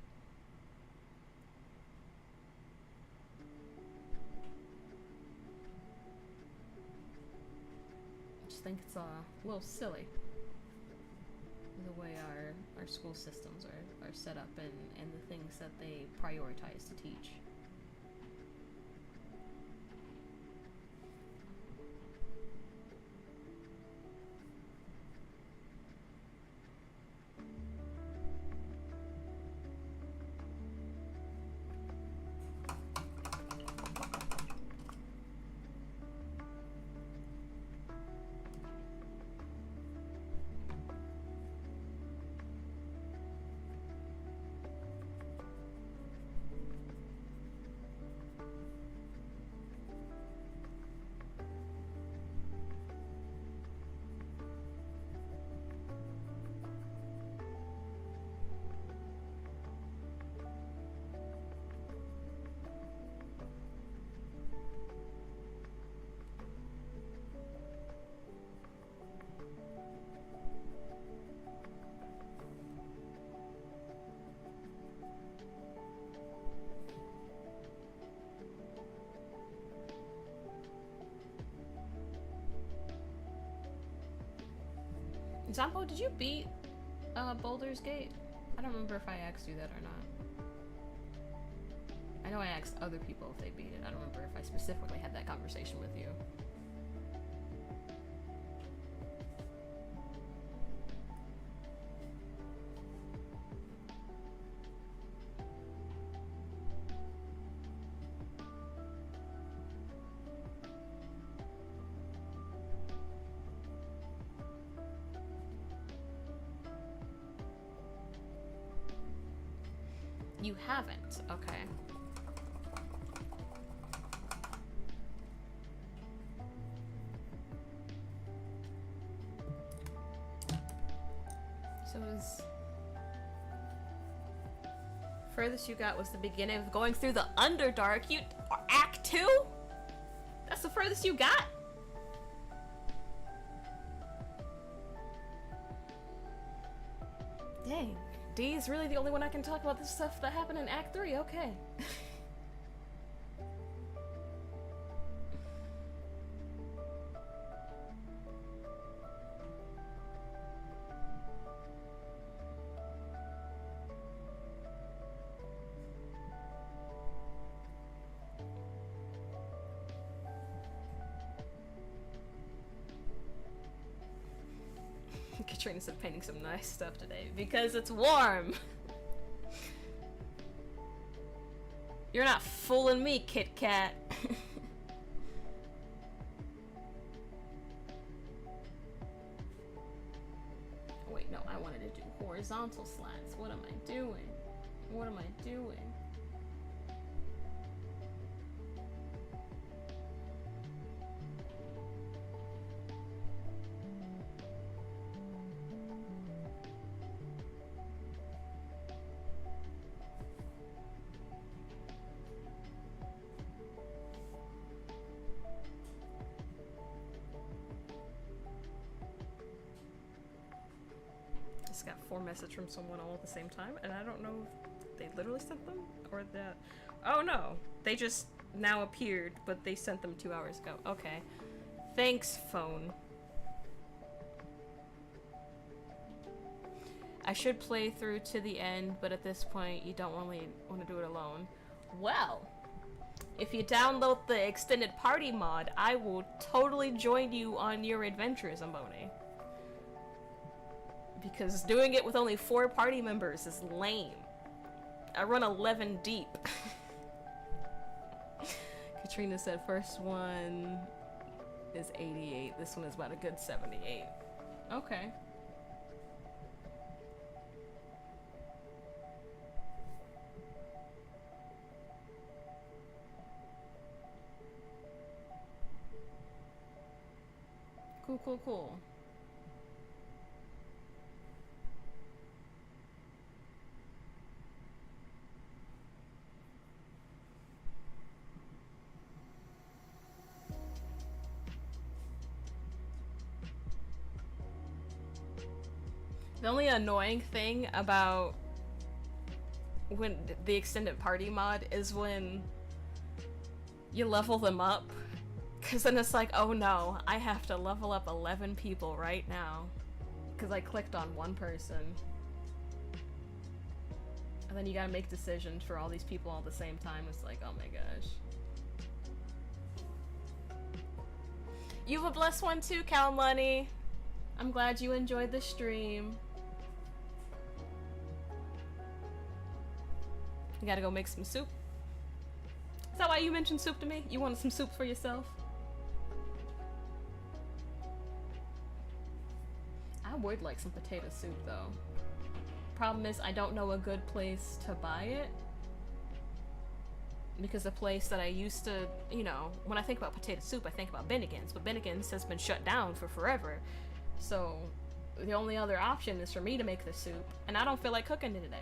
[SPEAKER 1] I just think it's a little silly the way our school systems are set up and the things that they prioritize to teach. Zampo, did you beat Baldur's Gate? I don't remember if I asked you that or not. I know I asked other people if they beat it. I don't remember if I specifically had that conversation with you. You haven't, okay. So it was... Furthest you got was the beginning of going through the Underdark. You... Act 2? That's the furthest you got? Dang. D is really the only one I can talk about this stuff that happened in Act 3, okay. Katrina said painting some nice stuff today. Because it's warm! You're not fooling me, Kit Kat. Wait, no, I wanted to do horizontal slats. What am I doing? What am I doing? Got 4 messages from someone all at the same time, and I don't know if they literally sent them or that. Oh no, they just now appeared, but they sent them 2 hours ago. Okay, thanks, phone. I should play through to the end, but at this point, you don't really want to do it alone. Well, if you download the extended party mod, I will totally join you on your adventures, Amoni. Because doing it with only 4 party members is lame. I run 11 deep. Katrina said first one is 88. This one is about a good 78. Okay. Cool, cool, cool. The only annoying thing about when the extended party mod is when you level them up, because then it's like, oh no, I have to level up 11 people right now because I clicked on one person. And then you gotta make decisions for all these people all at the same time. It's like, oh my gosh. You have a blessed one too, Cal Money. I'm glad you enjoyed the stream. You gotta go make some soup. Is that why you mentioned soup to me? You wanted some soup for yourself? I would like some potato soup though. Problem is I don't know a good place to buy it. Because the place that I used to, you know, when I think about potato soup, I think about Bennigan's. But Bennigan's has been shut down for forever. So the only other option is for me to make the soup. And I don't feel like cooking it today.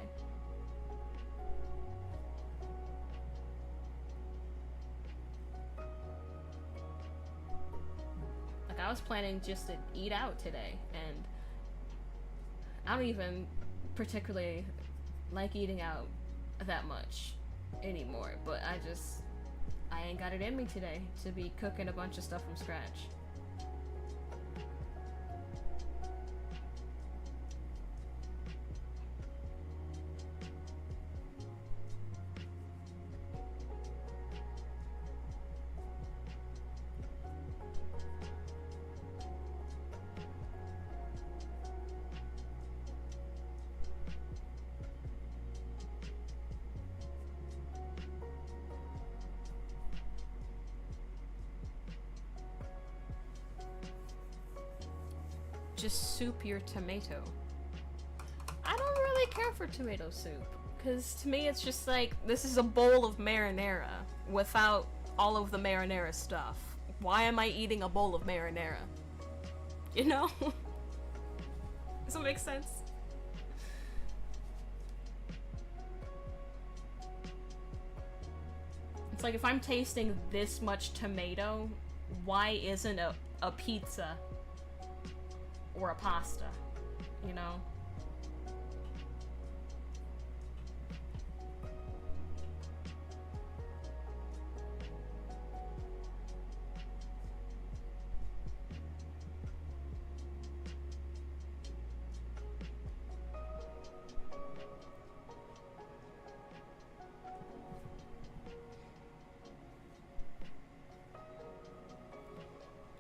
[SPEAKER 1] Like, I was planning just to eat out today, and I don't even particularly like eating out that much anymore, but I ain't got it in me today to be cooking a bunch of stuff from scratch. Just soup your tomato. I don't really care for tomato soup, because to me it's just like, this is a bowl of marinara without all of the marinara stuff. Why am I eating a bowl of marinara? You know? Does that make sense? It's like, if I'm tasting this much tomato, why isn't a pizza or a pasta, you know?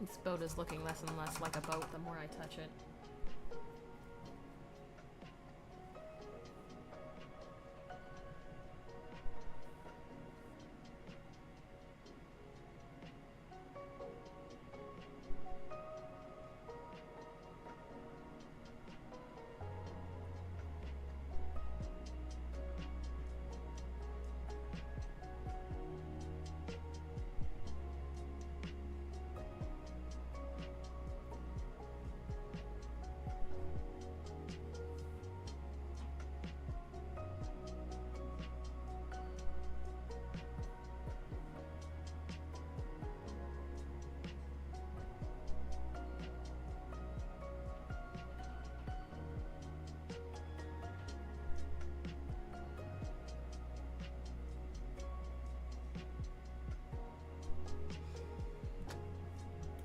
[SPEAKER 1] This boat is looking less and less like a boat the more I touch it.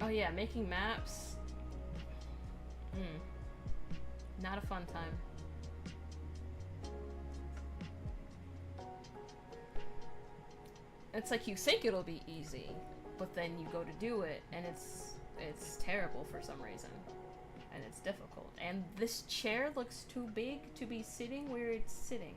[SPEAKER 1] Oh yeah, making maps. Not a fun time. It's like you think it'll be easy, but then you go to do it and it's terrible for some reason. And it's difficult. And this chair looks too big to be sitting where it's sitting.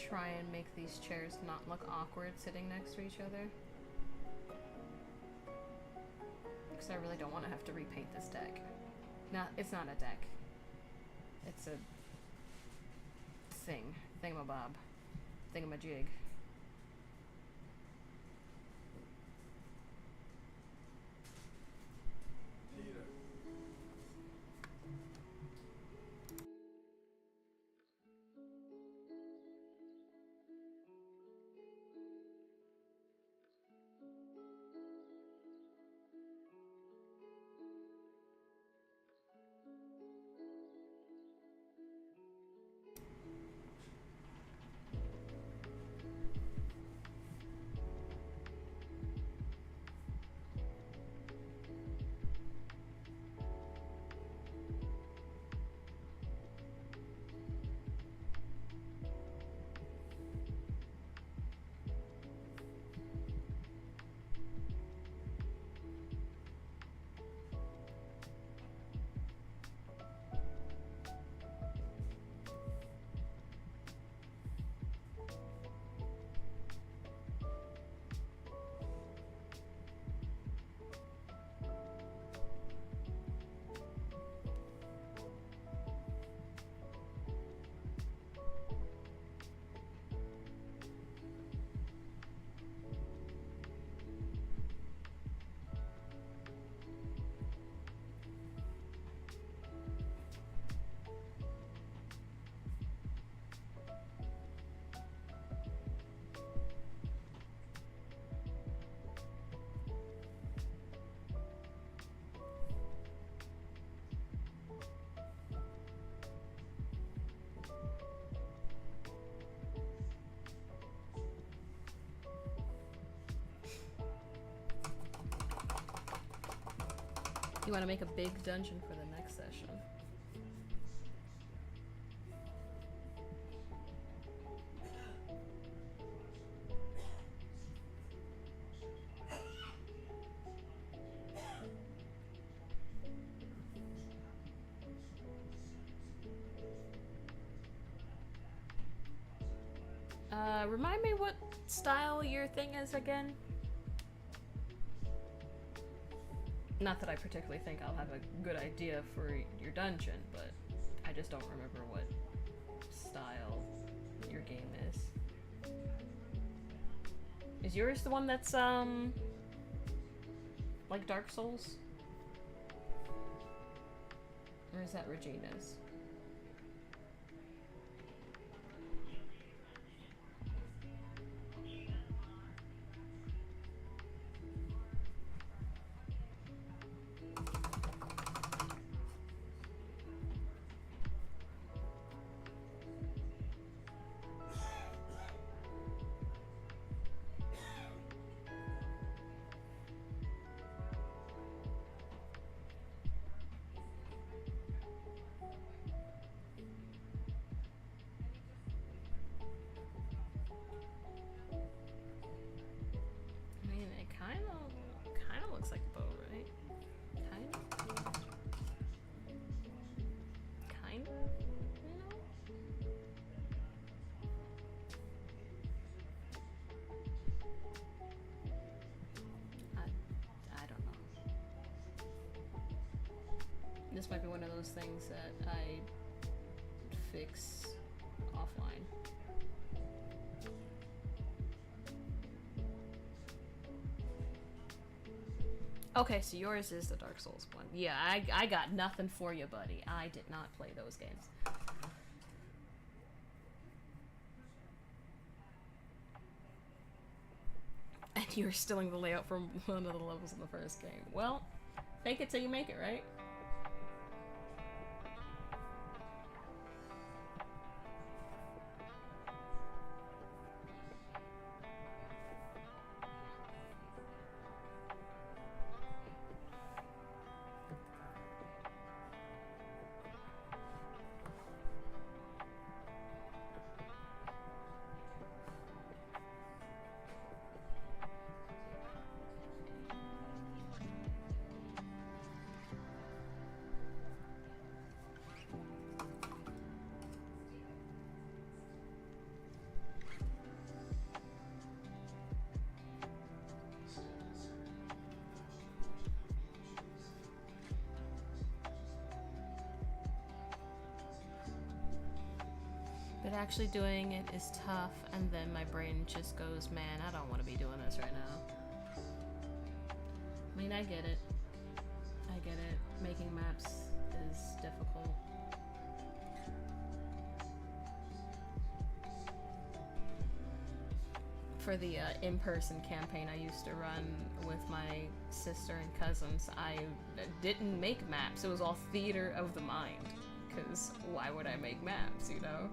[SPEAKER 1] Try and make these chairs not look awkward sitting next to each other. Because I really don't want to have to repaint this deck. It's not a deck. It's a thingamabob, thingamajig. You want to make a big dungeon for the next session. Remind me what style your thing is again? Not that I particularly think I'll have a good idea for your dungeon, but I just don't remember what style your game is. Is yours the one that's, like Dark Souls? Or is that Regina's? This might be one of those things that I fix offline. Okay, so yours is the Dark Souls one. Yeah, I got nothing for you, buddy. I did not play those games. And you're stealing the layout from one of the levels in the first game. Well, fake it till you make it, right? But actually doing it is tough, and then my brain just goes, man, I don't want to be doing this right now. I mean, I get it. I get it. Making maps is difficult. For the in-person campaign I used to run with my sister and cousins, I didn't make maps. It was all theater of the mind. Because why would I make maps, you know?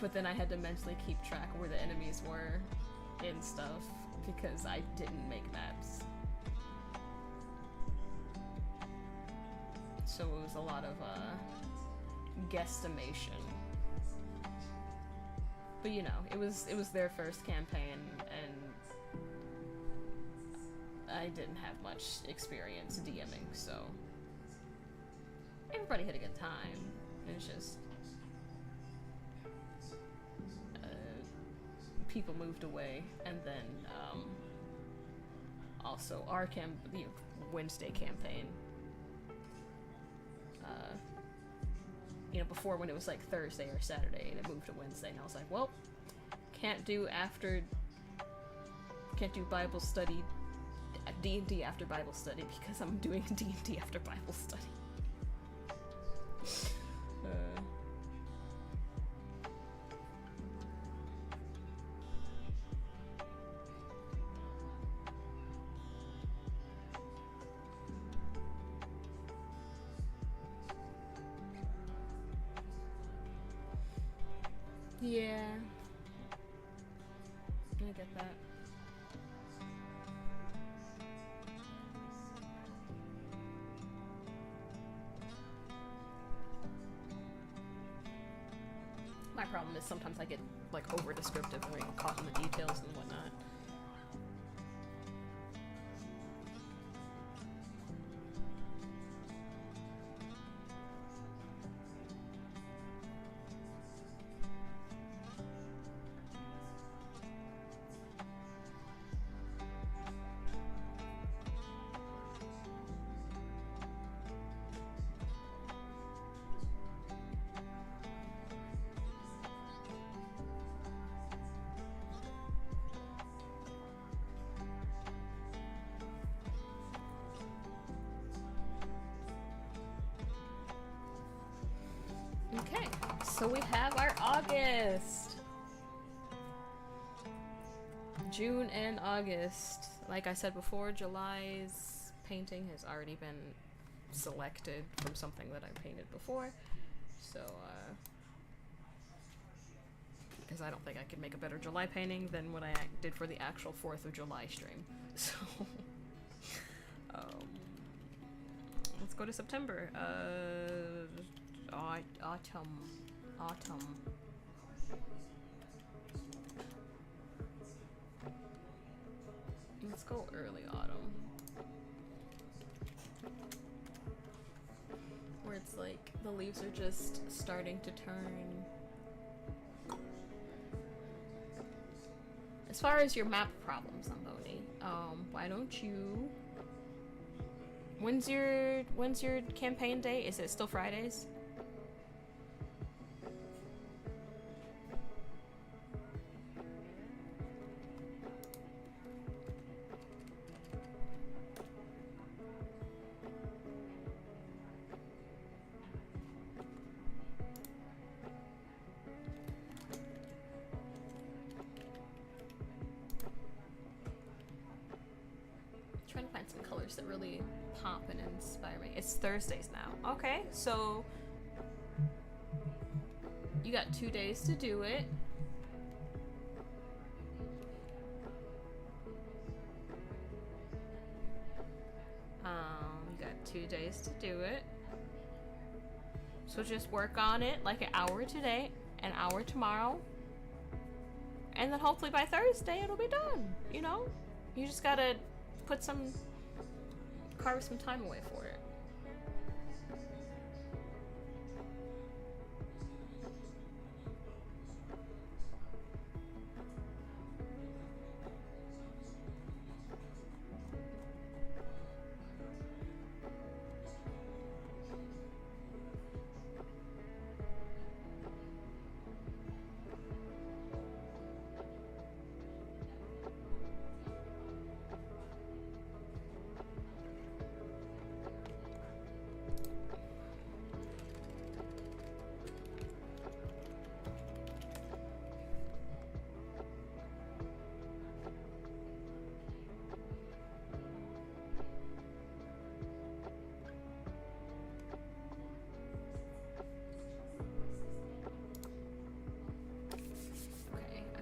[SPEAKER 1] But then I had to mentally keep track of where the enemies were and stuff because I didn't make maps. So it was a lot of guesstimation. But you know, it was their first campaign and I didn't have much experience DMing, so everybody had a good time. It's just people moved away, and then also our Wednesday campaign. You know, before when it was like Thursday or Saturday, and it moved to Wednesday, and I was like, well, can't do Bible study, D&D after Bible study because I'm doing D&D after Bible study. Yeah, I get that. My problem is sometimes I get like over descriptive and get caught in the details and whatnot. Okay, so we have our August. June and August. Like I said before, July's painting has already been selected from something that I painted before. So, because I don't think I could make a better July painting than what I did for the actual 4th of July stream. So, let's go to September. Autumn. Let's go early autumn. Where it's like the leaves are just starting to turn. As far as your map problems, Zamboni, why don't you... When's your campaign day? Is it still Fridays? Trying to find some colors that really pop and inspire me. It's Thursdays now. Okay, so you got 2 days to do it. You got 2 days to do it. So just work on it like an hour today, an hour tomorrow, and then hopefully by Thursday it'll be done. You know, you just gotta carve some time away for it.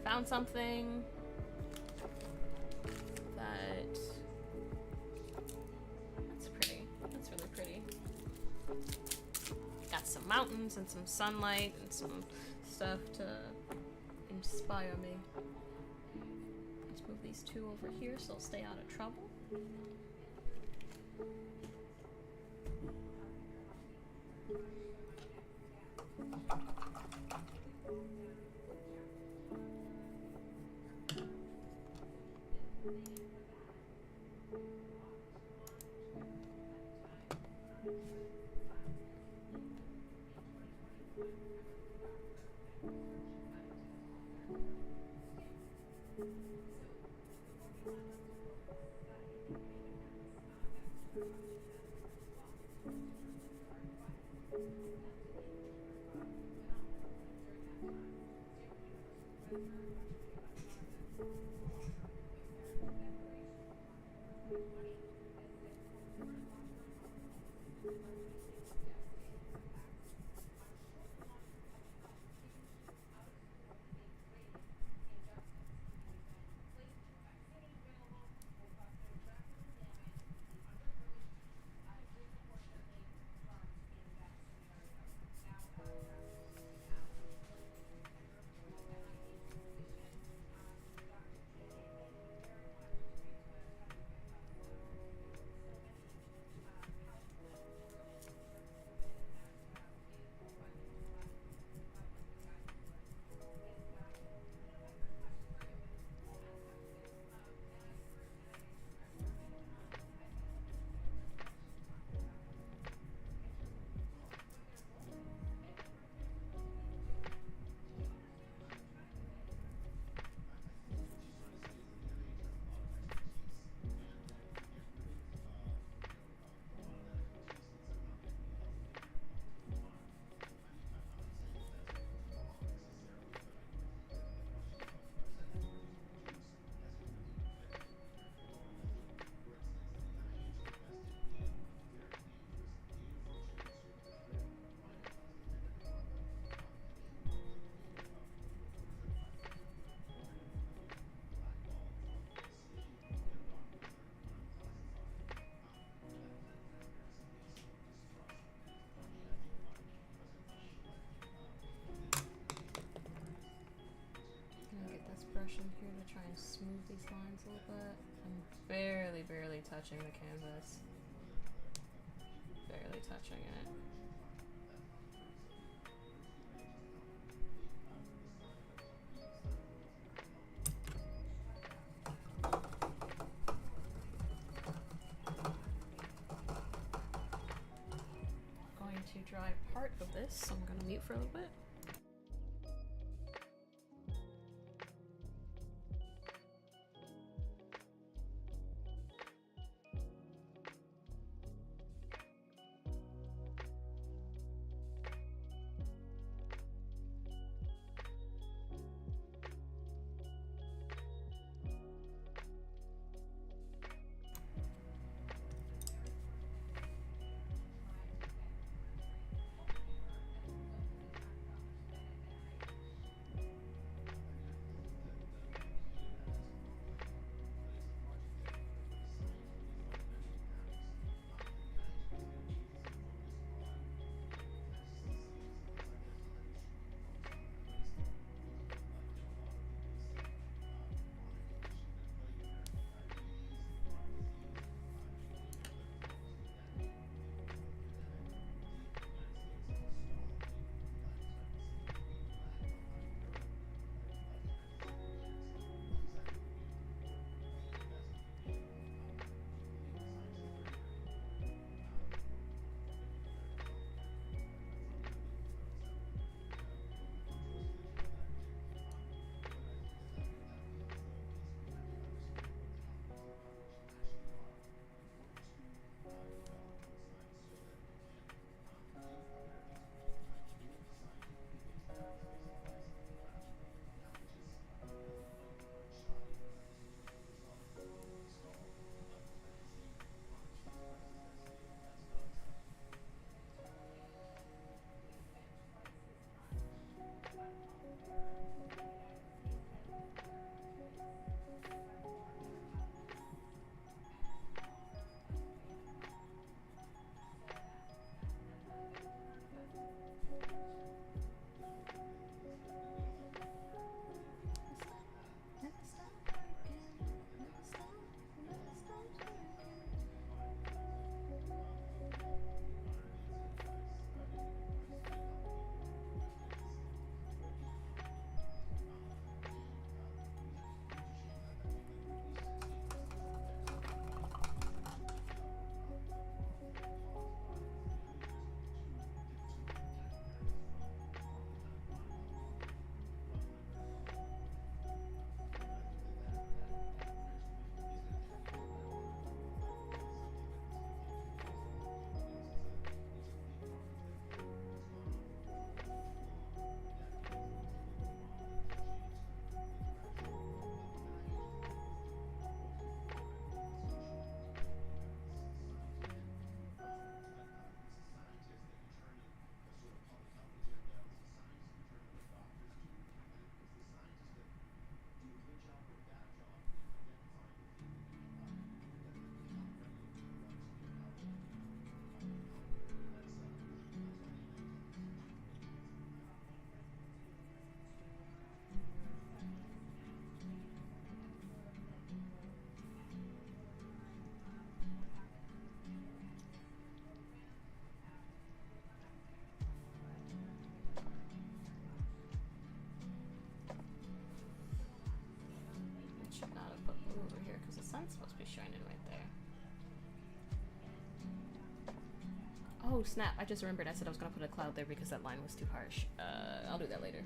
[SPEAKER 1] Found something that's pretty. That's really pretty. Got some mountains and some sunlight and some stuff to inspire me. Let's move these two over here so they'll stay out of trouble. Brush in here to try and smooth these lines a little bit. I'm barely touching the canvas. Barely touching it. dry part of this, so I'm gonna mute for a little bit. Sun's supposed to be shining right there. Oh snap, I just remembered I said I was gonna put a cloud there because that line was too harsh. I'll do that later.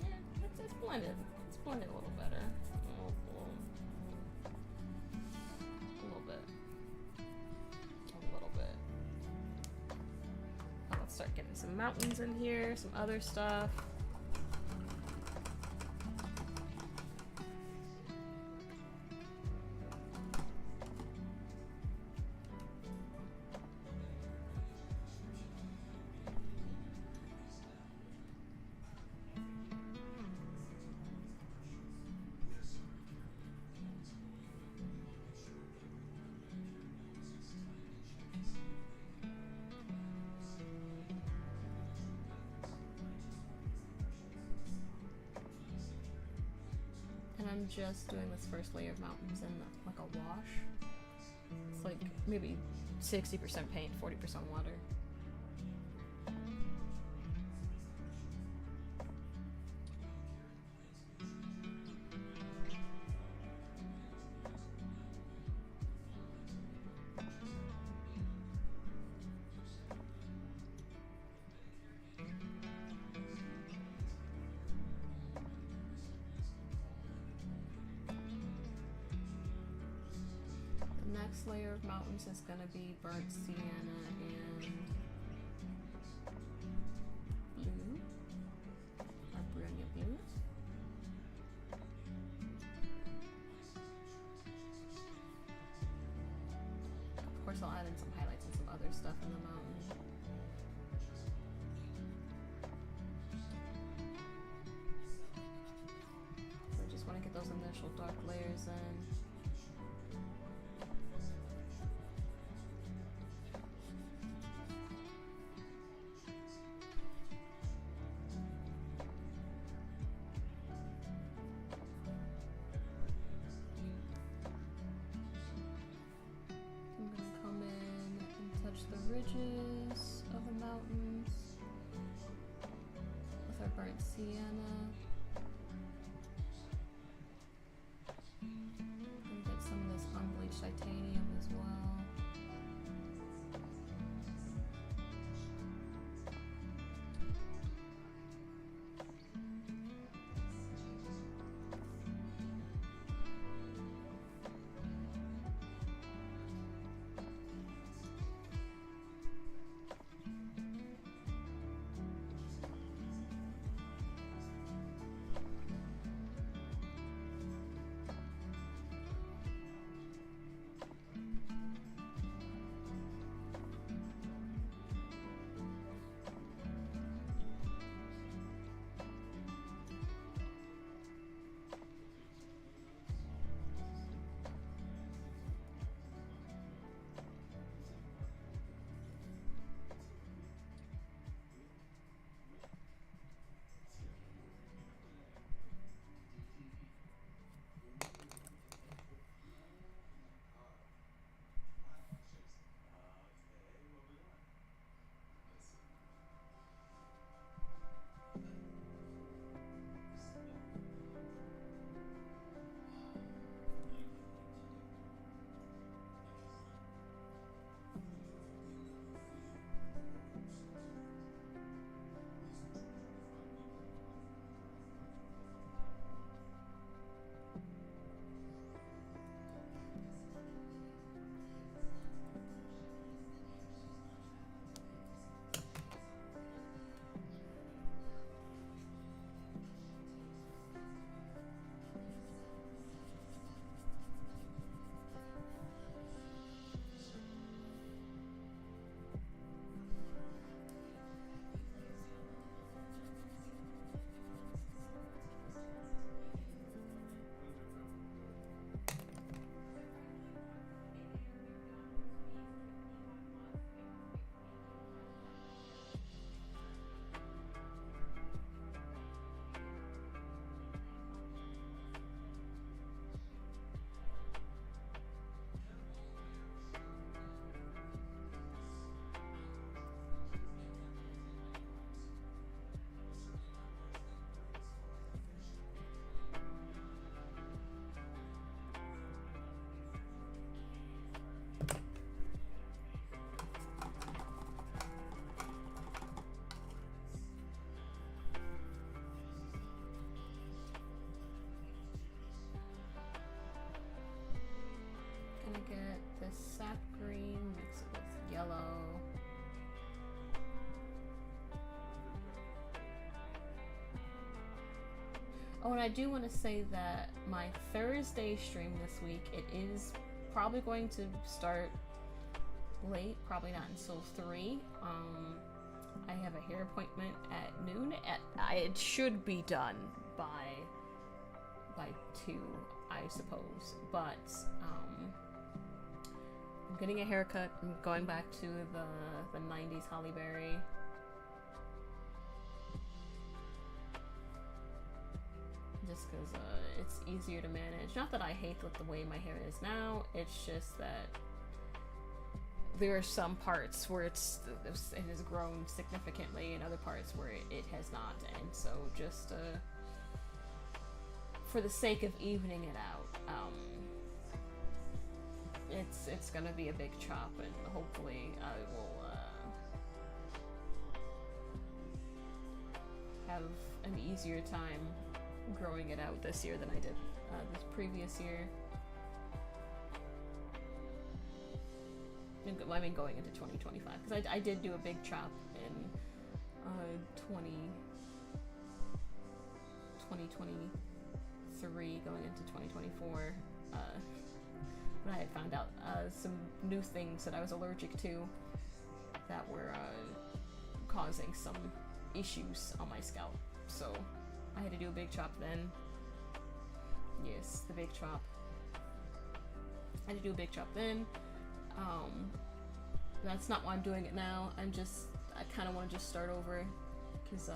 [SPEAKER 1] Yeah, it's blended. It's blended a little better. Start getting some mountains in here, some other stuff. And I'm just doing this first layer of mountains in like a wash. It's like maybe 60% paint, 40% water. Next layer of mountains is going to be burnt sienna and blue, or brilliant blue. Of course, I'll add in some highlights and some other stuff in the mountain. So I just want to get those initial dark layers in. Ridges of the mountains with our burnt sienna. And get some of this unbleached titanium as well. Get this sap green, mix it with yellow. Oh, and I do want to say that my Thursday stream this week, it is probably going to start late, probably not until 3. I have a hair appointment at noon. It should be done by 2, I suppose, but I'm getting a haircut. I'm going back to the 90s Holly Berry. Just because it's easier to manage. Not that I hate the way my hair is now, it's just that there are some parts where it has grown significantly, and other parts where it has not. And so, just for the sake of evening it out, it's gonna be a big chop, and hopefully I will have an easier time growing it out this year than I did this previous year. I mean, going into 2025, because I did do a big chop in 2023 going into 2024, but I had found out some new things that I was allergic to that were causing some issues on my scalp, so I had to do a big chop then. Yes, the big chop. I had to do a big chop then. That's not why I'm doing it now. I kind of want to just start over, because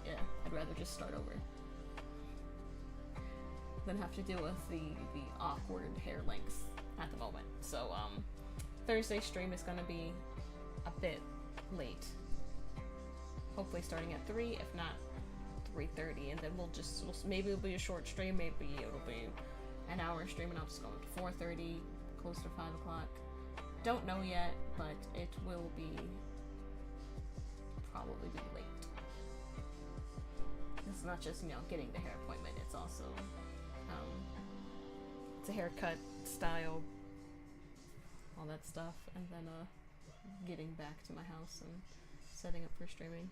[SPEAKER 1] yeah, I'd rather just start over than have to deal with the awkward hair lengths at the moment. So Thursday stream is gonna be a bit late, hopefully starting at 3, if not 3:30, and then maybe it'll be a short stream, maybe it'll be an hour stream, and I'll just go into 4:30, close to 5 o'clock. Don't know yet, but it will probably be late. It's not just, getting the hair appointment, it's also, it's a haircut, style, all that stuff, and then, getting back to my house and setting up for streaming.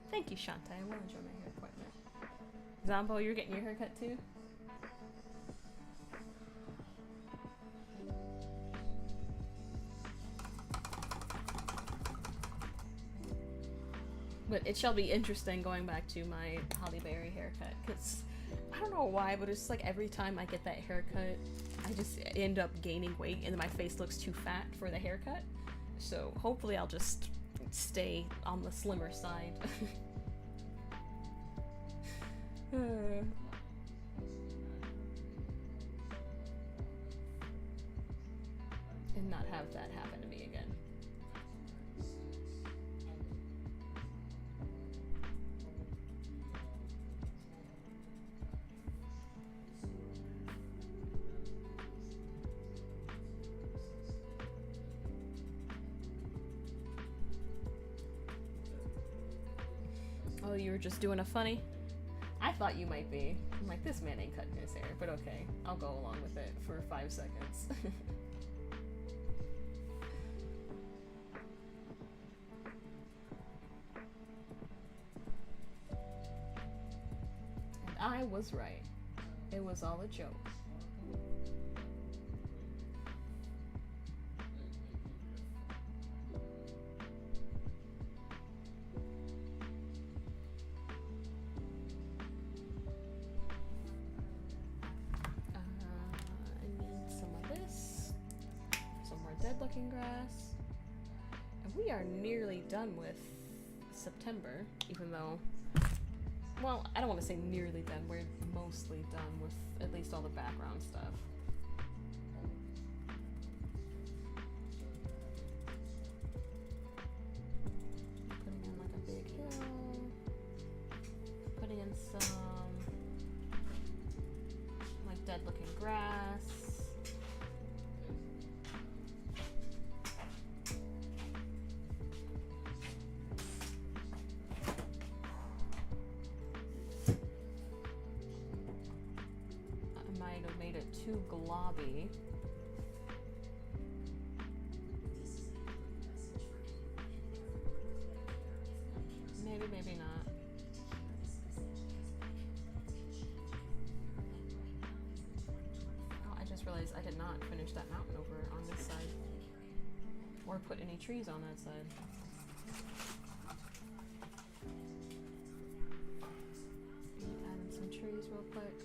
[SPEAKER 1] Thank you, Shantae. I will enjoy my hair appointment. Zombo, you're getting your haircut too? But it shall be interesting going back to my Holly Berry haircut, because I don't know why, but it's like every time I get that haircut, I just end up gaining weight, and then my face looks too fat for the haircut. So hopefully I'll just stay on the slimmer side. And not have that happen to me again. Oh, you were just doing a funny? I thought you might be. I'm like, this man ain't cutting his hair, but okay, I'll go along with it for 5 seconds. And I was right. It was all a joke. Looking grass, and we are nearly done with September, even though, well, I don't want to say nearly done, we're mostly done with at least all the background stuff. Putting in like a big hill, putting in some like dead looking grass. Too globby. Maybe, maybe not. Oh, I just realized I did not finish that mountain over on this side. Or put any trees on that side. Add in some trees real quick.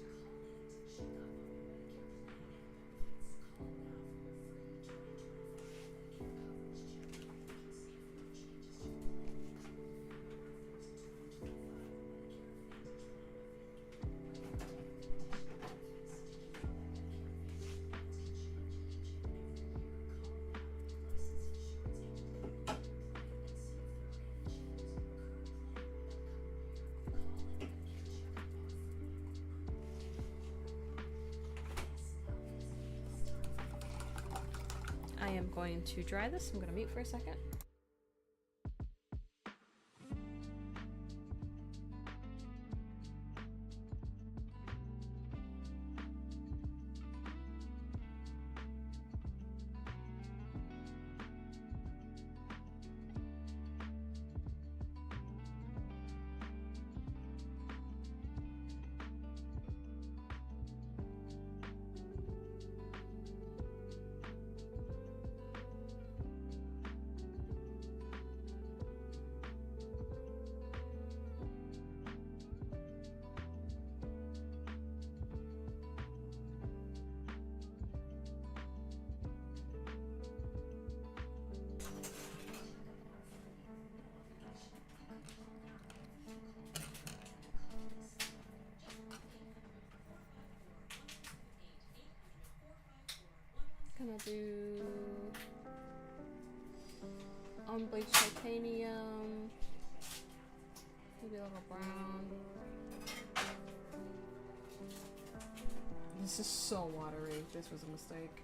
[SPEAKER 1] am going to dry this. I'm gonna mute for a second. Gonna do unbleached titanium, maybe a little brown. This is so watery. This was a mistake.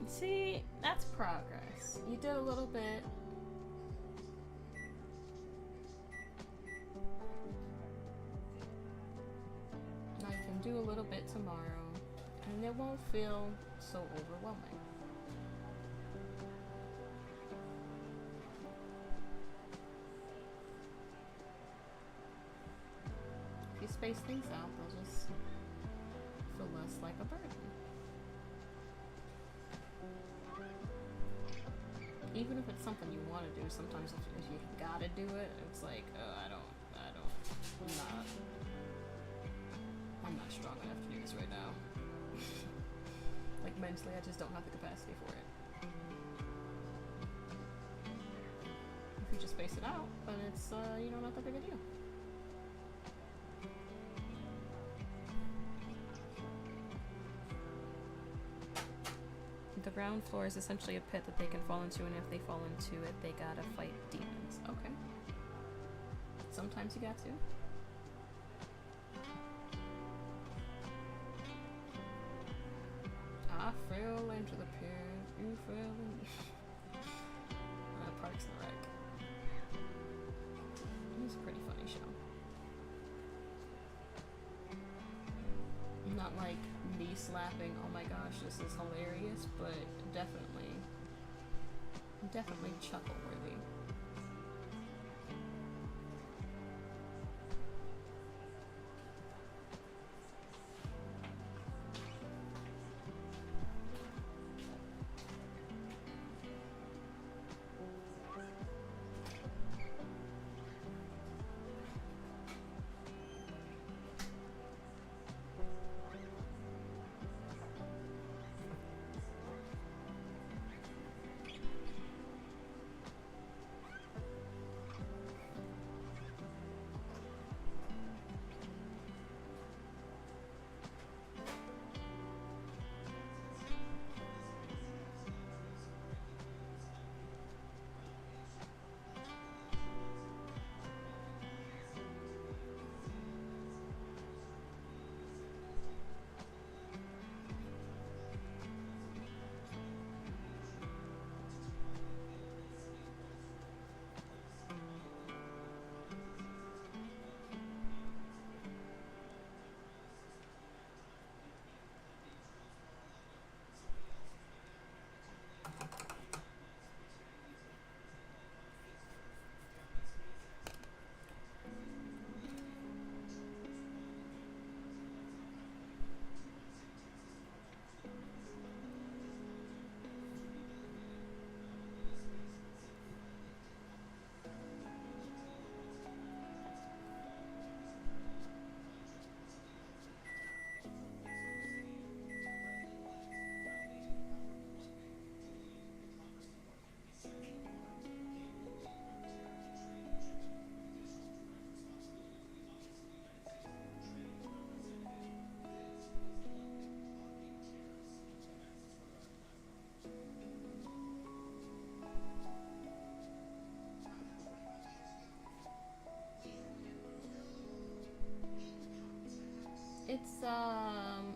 [SPEAKER 1] See, that's progress. You did a little bit. I can do a little bit tomorrow, and it won't feel so overwhelming. If you space things out, they'll just feel less like a burden. Even if it's something you want to do, sometimes if you gotta do it, it's like, oh, I'm not strong enough to do this right now. Like mentally, I just don't have the capacity for it. If you just space it out, then it's, not that big a deal. The ground floor is essentially a pit that they can fall into, and if they fall into it, they gotta fight demons. Okay. Sometimes you got to. I fell into the pit, you fell in. Parks and Rec. It's a pretty funny show. Not like knee slapping, oh my gosh, this is hilarious, but definitely chuckle worthy.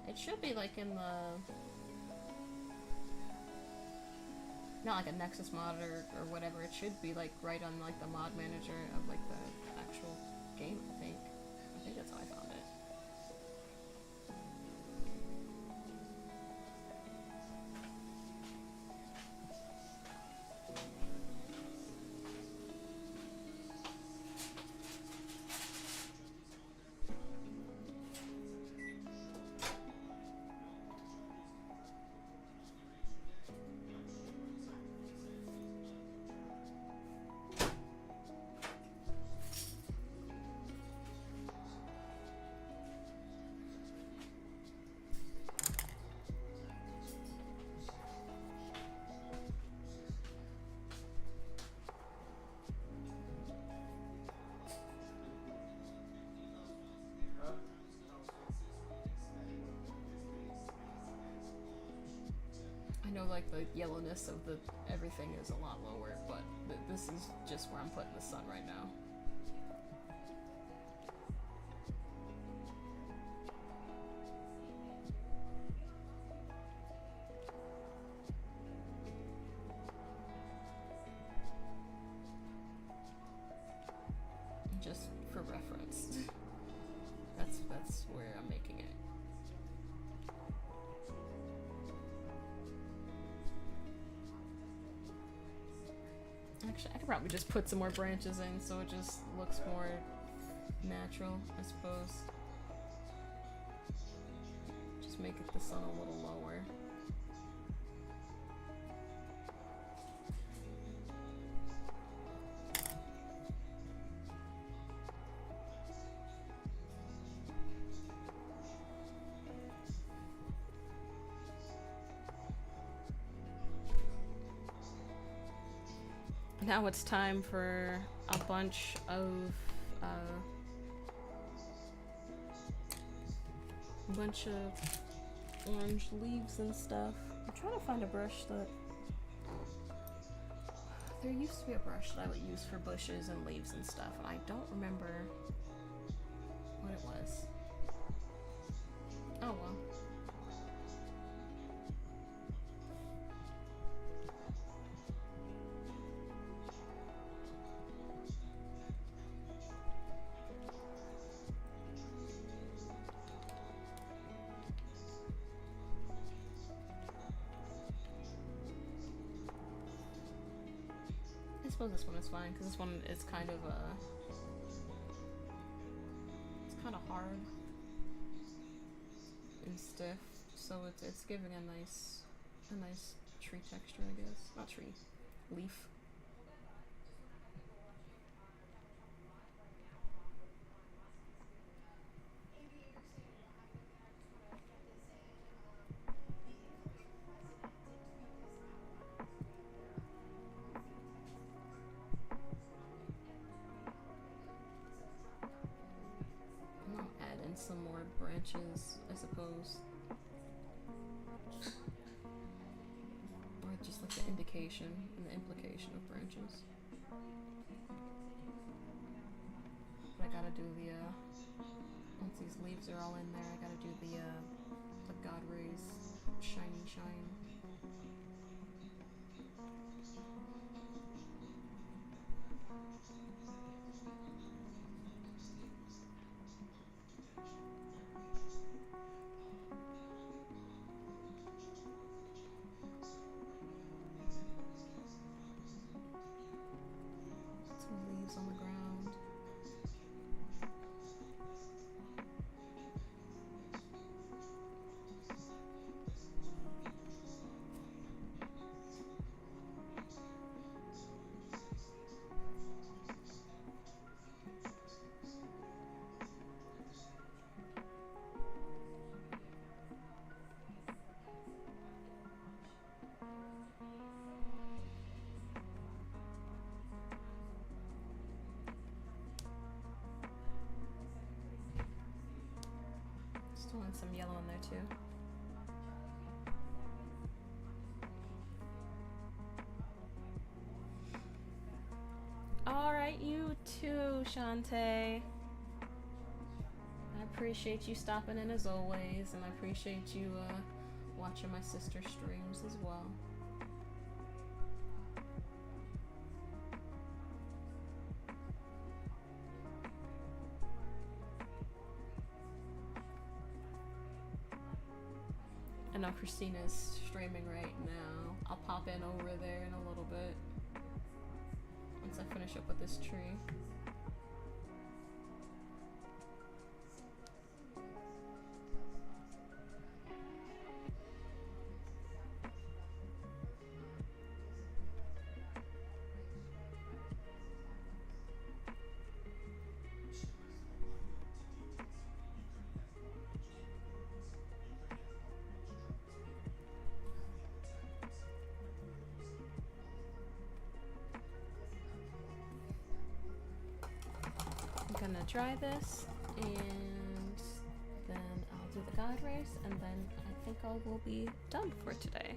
[SPEAKER 1] it should be like in the, not like a Nexus mod or whatever. It should be like right on like the mod manager of like the actual game. I think that's how I found it. I know like the yellowness of the everything is a lot lower, but this is just where I'm putting the sun right now. Just for reference. That's where I'm making it. Actually, I could probably just put some more branches in so it just looks more natural, I suppose. Just make it the sun a little lower. Now it's time for a bunch of orange leaves and stuff. I'm trying to find a brush that, there used to be a brush that I would use for bushes and leaves and stuff, and I don't remember what it was. Oh well. I suppose this one is fine, because this one is kind of it's kind of hard and stiff, so it's giving a nice tree texture, I guess. Not tree, leaf. Some more branches, I suppose. Or just like the indication and the implication of branches. But I gotta do the, once these leaves are all in there, I gotta do the God rays shiny shine. On the ground. Still want some yellow in there too. Alright, you too, Shantae. I appreciate you stopping in as always, and I appreciate you watching my sister streams as well. I know Christina's streaming right now. I'll pop in over there in a little bit once I finish up with this tree. I'm gonna try this, and then I'll do the God race, and then I think I will be done for today.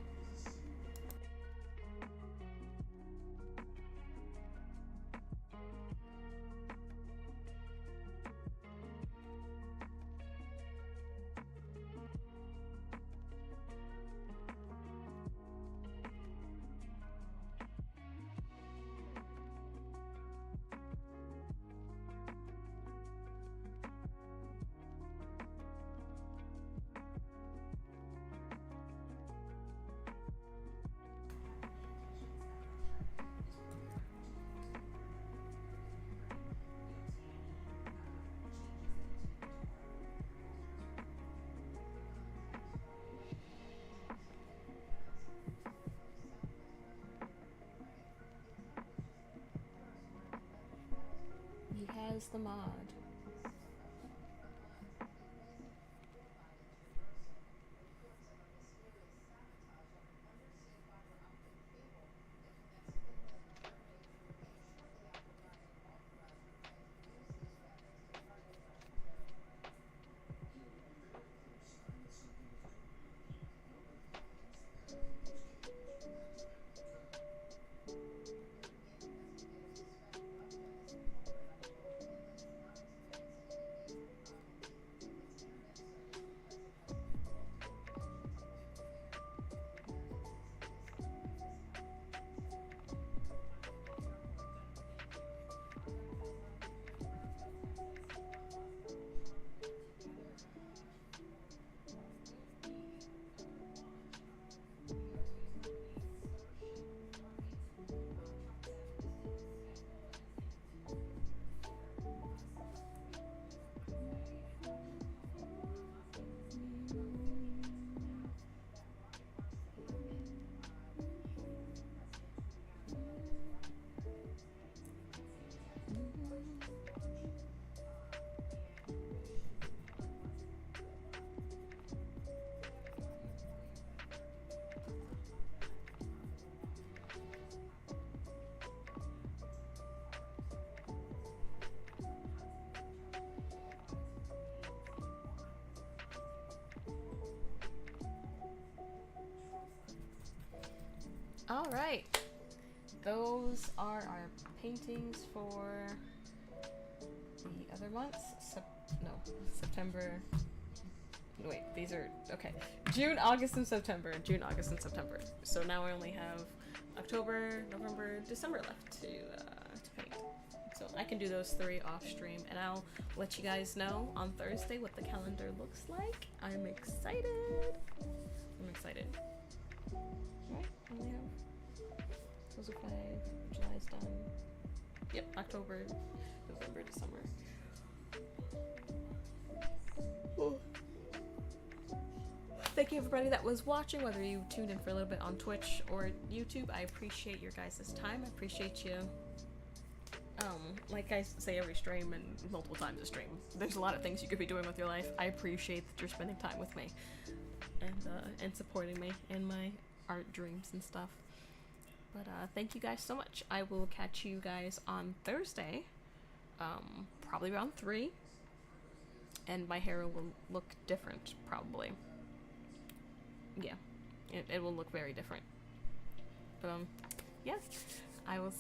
[SPEAKER 1] He has the mod. All right, those are our paintings for the other months. September. Wait, these are okay. June, August, and September. June, August, and September. So now I only have October, November, December left to paint. So I can do those 3 off stream, and I'll let you guys know on Thursday what the calendar looks like. I'm excited. I'm excited. Alright, only have those are 5. July's done. Yep, October, November, December. Oh. Thank you everybody that was watching, whether you tuned in for a little bit on Twitch or YouTube. I appreciate your guys' time. I appreciate you. Like I say every stream and multiple times a stream, there's a lot of things you could be doing with your life. I appreciate that you're spending time with me and supporting me in my art dreams and stuff. But thank you guys so much. I will catch you guys on Thursday, probably around 3, and my hair will look different, probably. Yeah, it will look very different. But yeah, I will